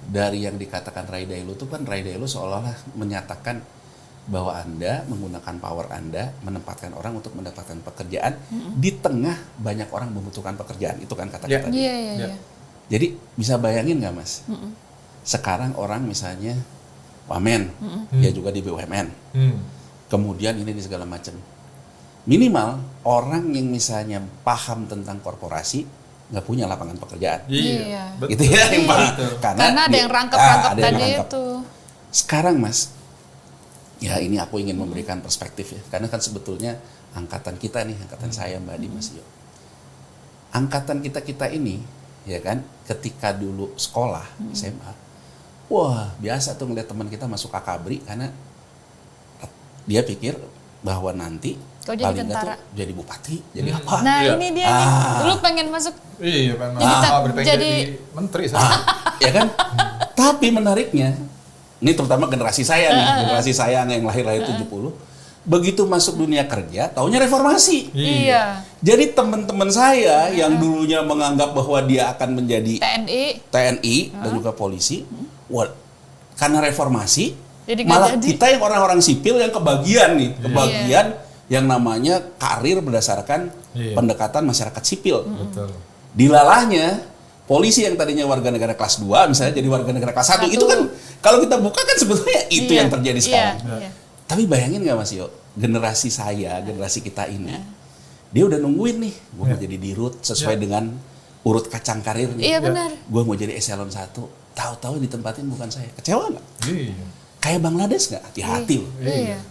dari yang dikatakan Ray Dalio itu kan Ray Dalio seolah-olah menyatakan bahwa Anda menggunakan power Anda menempatkan orang untuk mendapatkan pekerjaan di tengah banyak orang membutuhkan pekerjaan. Itu kan kata-kata tadi. Iya. Jadi bisa bayangin nggak Mas? Sekarang orang misalnya wamen, dia juga di BUMN. Kemudian ini segala macam. Minimal orang yang misalnya paham tentang korporasi nggak punya lapangan pekerjaan. Iya. Gitu ya, karena ada yang rangkap-rangkap tadi itu. Sekarang Mas, ya ini aku ingin memberikan perspektif ya, karena kan sebetulnya angkatan kita nih, angkatan saya Mbak Adi, Mas Yo. Angkatan kita ini, ya kan, ketika dulu sekolah SMA, wah biasa tuh ngeliat teman kita masuk akabri karena dia pikir bahwa nanti paling nggak tuh jadi bupati, jadi apa? Nah ini dia nih, dulu pengen masuk. Iya, pengen masuk jadi menteri saya. Ya kan? Tapi menariknya, ini terutama generasi saya nih, generasi saya yang lahir-lahir 70, begitu masuk dunia kerja, taunya reformasi. Iya. Jadi teman-teman saya yang dulunya menganggap bahwa dia akan menjadi TNI dan juga polisi, karena reformasi, jadi malah kita yang orang-orang sipil yang kebagian yang namanya karir berdasarkan pendekatan masyarakat sipil. Betul. Dilalahnya polisi yang tadinya warga negara kelas 2 misalnya jadi warga negara kelas 1. Itu kan kalau kita buka kan sebetulnya itu yang terjadi sekarang. Tapi bayangin nggak Mas Yo, generasi saya, generasi kita ini, dia udah nungguin nih, gue mau jadi dirut sesuai dengan urut kacang karirnya. Iya benar. Gue mau jadi eselon 1, tahu-tahu ditempatin bukan saya. Kecewa nggak? Kayak Bangladesh nggak? Hati-hati loh.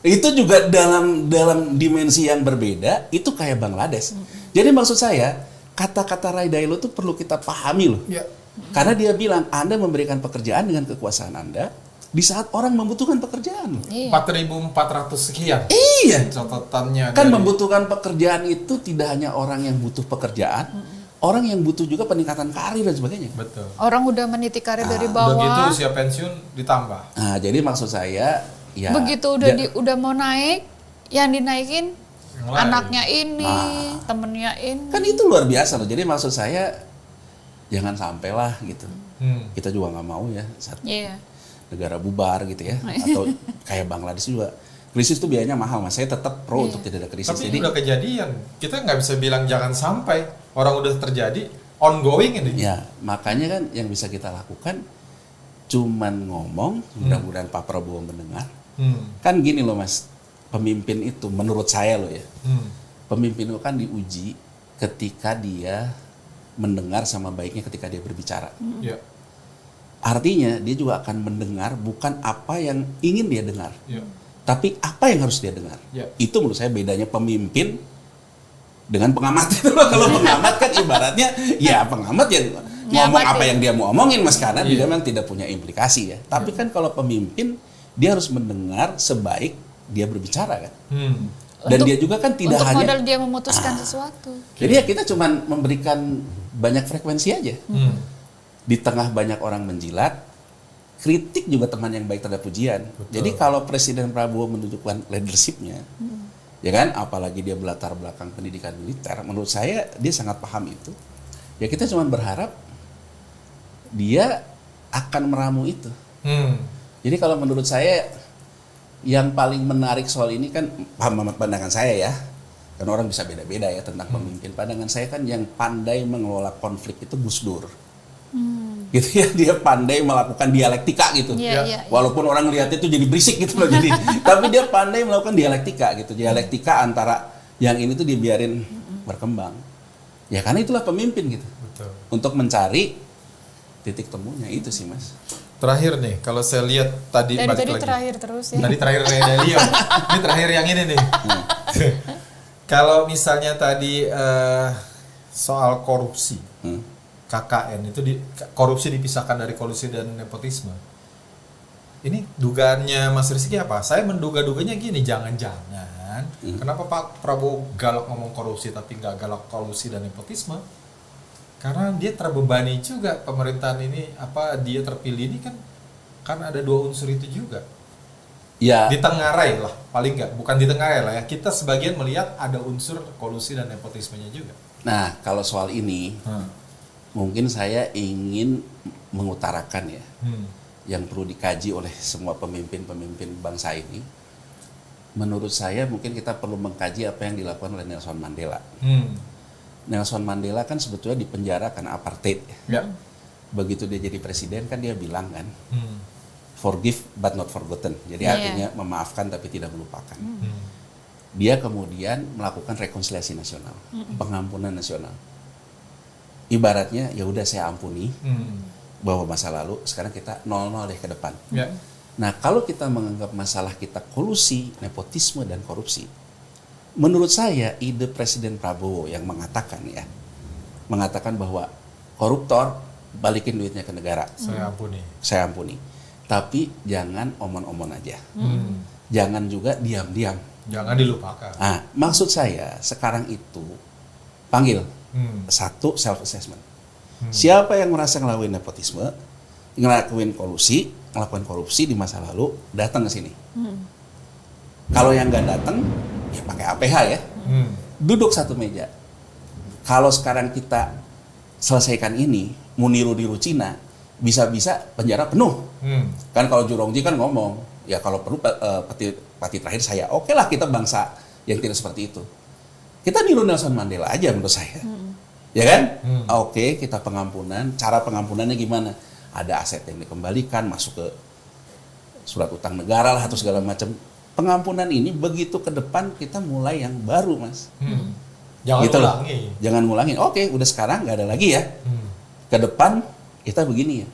Itu juga dalam dimensi yang berbeda, itu kayak Bangladesh. Jadi maksud saya, kata-kata Ray Dalio itu perlu kita pahami loh. Karena dia bilang, Anda memberikan pekerjaan dengan kekuasaan Anda di saat orang membutuhkan pekerjaan. 4.400 sekian. Iya. Catatannya. Kan membutuhkan pekerjaan itu tidak hanya orang yang butuh pekerjaan, orang yang butuh juga peningkatan karir dan sebagainya. Betul. Orang udah meniti karir dari bawah. Begitu usia pensiun ditambah. Nah, jadi maksud saya, ya. Begitu udah mau naik, yang dinaikin anaknya ini, temennya ini. Kan itu luar biasa loh. Jadi maksud saya, jangan sampailah gitu. Kita juga nggak mau ya. Negara bubar gitu ya, atau kayak Bangladesh juga. Krisis itu biayanya mahal, Mas. Saya tetap pro untuk tidak ada krisis. Tapi jadi udah kejadian. Kita nggak bisa bilang jangan sampai. Orang udah terjadi, ongoing ini. Ya, makanya kan yang bisa kita lakukan cuman ngomong, mudah-mudahan Pak Prabowo mendengar. Kan gini loh Mas, pemimpin itu menurut saya loh ya. Pemimpin itu kan diuji ketika dia mendengar sama baiknya ketika dia berbicara. Artinya dia juga akan mendengar bukan apa yang ingin dia dengar, tapi apa yang harus dia dengar. Itu menurut saya bedanya pemimpin dengan pengamat itu loh. Kalau pengamat kan ibaratnya ya pengamat yang ngomong apa yang dia mau omongin Mas, karena dia memang tidak punya implikasi ya. Tapi kan kalau pemimpin dia harus mendengar sebaik dia berbicara kan. Dan dia juga kan tidak hanya modal dia memutuskan sesuatu. Jadi ya kita cuman memberikan banyak frekuensi aja. Di tengah banyak orang menjilat, kritik juga teman yang baik terhadap pujian. Betul. Jadi kalau Presiden Prabowo menunjukkan leadership-nya, ya kan, apalagi dia berlatar belakang pendidikan militer, menurut saya dia sangat paham itu. Ya kita cuma berharap dia akan meramu itu. Jadi kalau menurut saya yang paling menarik soal ini kan pandangan saya ya, kan orang bisa beda-beda ya tentang pemimpin. Pandangan saya kan yang pandai mengelola konflik itu Gus Dur. Gitu ya, dia pandai melakukan dialektika gitu. Walaupun orang lihat itu jadi berisik gitu loh, jadi tapi dia pandai melakukan dialektika gitu. Dialektika antara yang ini tuh dibiarin berkembang. Ya karena itulah pemimpin gitu. Betul. Untuk mencari titik temunya itu sih Mas. Terakhir nih, kalau saya lihat tadi dari balik tadi lagi. Terakhir terus ya. Tadi terakhir Ray Dalio. Ini terakhir yang ini nih. Kalau misalnya tadi soal korupsi. KKN itu korupsi dipisahkan dari kolusi dan nepotisme. Ini dugaannya Mas Rizky apa? Saya menduga-duganya gini, jangan-jangan kenapa Pak Prabowo galak ngomong korupsi tapi nggak galak kolusi dan nepotisme? Karena dia terbebani juga pemerintahan ini, dia terpilih ini kan ada dua unsur itu juga. Ya. Ditengarai lah, paling nggak, bukan ditengarai lah ya. Kita sebagian melihat ada unsur kolusi dan nepotismenya juga. Nah, kalau soal ini, mungkin saya ingin mengutarakan ya, yang perlu dikaji oleh semua pemimpin-pemimpin bangsa ini. Menurut saya mungkin kita perlu mengkaji apa yang dilakukan oleh Nelson Mandela. Nelson Mandela kan sebetulnya dipenjara karena apartheid. Ya. Begitu dia jadi presiden kan dia bilang kan, forgive but not forgotten. Jadi artinya memaafkan tapi tidak melupakan. Dia kemudian melakukan rekonsiliasi nasional, pengampunan nasional. Ibaratnya ya udah saya ampuni bahwa masa lalu, sekarang kita 0-0 deh ke depan. Yeah. Nah, kalau kita menganggap masalah kita kolusi, nepotisme dan korupsi, menurut saya ide Presiden Prabowo yang mengatakan bahwa koruptor balikin duitnya ke negara. Saya ampuni. Tapi jangan omon-omon aja. Jangan juga diam-diam. Jangan dilupakan. Nah, maksud saya sekarang itu panggil satu self assessment. Siapa yang merasa ngelakuin nepotisme, ngelakuin melakukan korupsi di masa lalu, datang ke sini. Kalau yang nggak datang, ya pakai APH ya. Duduk satu meja. Kalau sekarang kita selesaikan ini, mau niru-niru Cina, bisa-bisa penjara penuh. Kan kalau Jurongji kan ngomong, ya kalau perlu pati terakhir saya, oke lah kita bangsa yang tidak seperti itu. Kita niru Nelson Mandela aja menurut saya. Ya kan? Oke, kita pengampunan. Cara pengampunannya gimana? Ada aset yang dikembalikan, masuk ke surat utang negara lah atau segala macam. Pengampunan ini begitu ke depan kita mulai yang baru, Mas. Jangan gitu ngulangi. Jangan ngulangin. Oke, udah sekarang nggak ada lagi ya. Ke depan kita begini ya.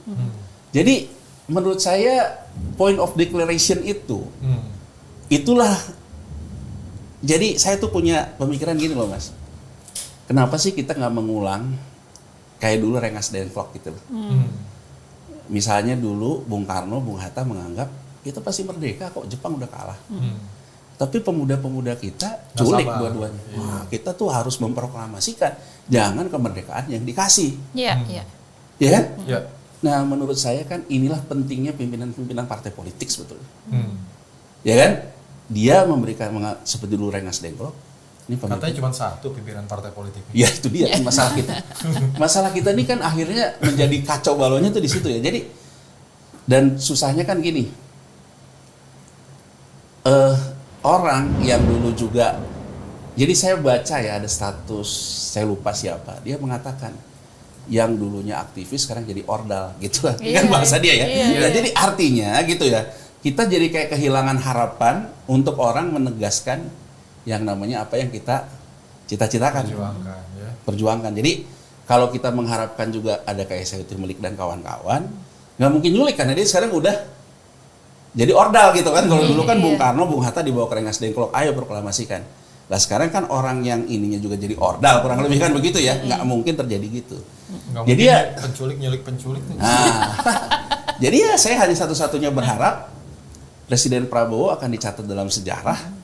Jadi menurut saya point of declaration itu, itulah. Jadi saya tuh punya pemikiran gini loh, Mas. Kenapa sih kita nggak mengulang kayak dulu Rengas Dengklok gitu loh. Misalnya dulu Bung Karno, Bung Hatta menganggap kita pasti merdeka kok, Jepang udah kalah. Tapi pemuda-pemuda kita culik dua-duanya. Wah, kita tuh harus memproklamasikan jangan kemerdekaan yang dikasih. Iya. Ya kan? Nah, menurut saya kan inilah pentingnya pimpinan-pimpinan partai politik sebetulnya. Ya kan? Dia memberikan seperti dulu Rengas Dengklok. Ini katanya cuma satu pimpinan partai politik. Ya itu dia masalah kita. Masalah kita ini kan akhirnya menjadi kacau balonnya tuh di situ ya. Jadi dan susahnya kan gini. Orang yang dulu juga, jadi saya baca ya ada status, saya lupa siapa, dia mengatakan yang dulunya aktivis sekarang jadi ordal gitu lah, kan bahasa dia ya. Nah, jadi artinya gitu ya, kita jadi kayak kehilangan harapan untuk orang menegaskan yang namanya apa yang kita cita-citakan, perjuangkan. Jadi kalau kita mengharapkan juga ada kayak Sayuti Melik dan kawan-kawan, nggak mungkin nyulik karena dia sekarang udah jadi ordal gitu kan. Kalau dulu kan Bung Karno, Bung Hatta dibawa ke Rengas Dengklok, ayo proklamasikan. Nah sekarang kan orang yang ininya juga jadi ordal, kurang lebih kan begitu ya. Nggak mungkin terjadi gitu. Nggak jadi ya nyulik penculik. Nah, jadi ya saya hanya satu-satunya berharap Presiden Prabowo akan dicatat dalam sejarah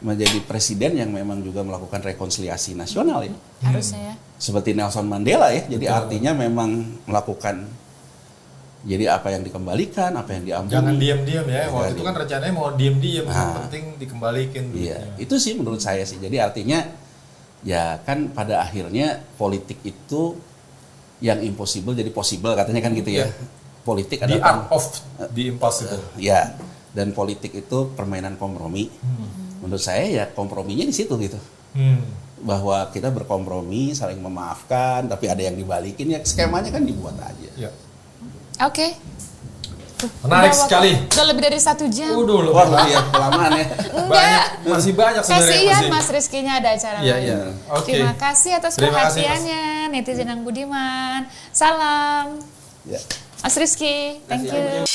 menjadi presiden yang memang juga melakukan rekonsiliasi nasional ya. Harusnya ya. Seperti Nelson Mandela ya. Jadi artinya memang melakukan. Jadi apa yang dikembalikan, apa yang diampuni. Jangan diam-diam ya. Waktu itu kan rencananya mau diam-diam, yang penting dikembalikan. Iya, itu sih menurut saya sih. Jadi artinya ya kan pada akhirnya politik itu yang impossible jadi possible katanya kan gitu ya. Politik the art of the impossible. Ya. Dan politik itu permainan kompromi. Menurut saya ya komprominya di situ gitu. Bahwa kita berkompromi, saling memaafkan, tapi ada yang dibalikin ya skemanya kan dibuat aja. Ya. Oke. Menarik sekali. Udah lebih dari 1 jam. Wah, ya kelamaan ya. Masih banyak sebenarnya. Kasihan Mas Rizky-nya ada acara lain. Okay. Terima kasih atas perhatiannya, netizen yang budiman. Salam. Mas Rizky, thank you.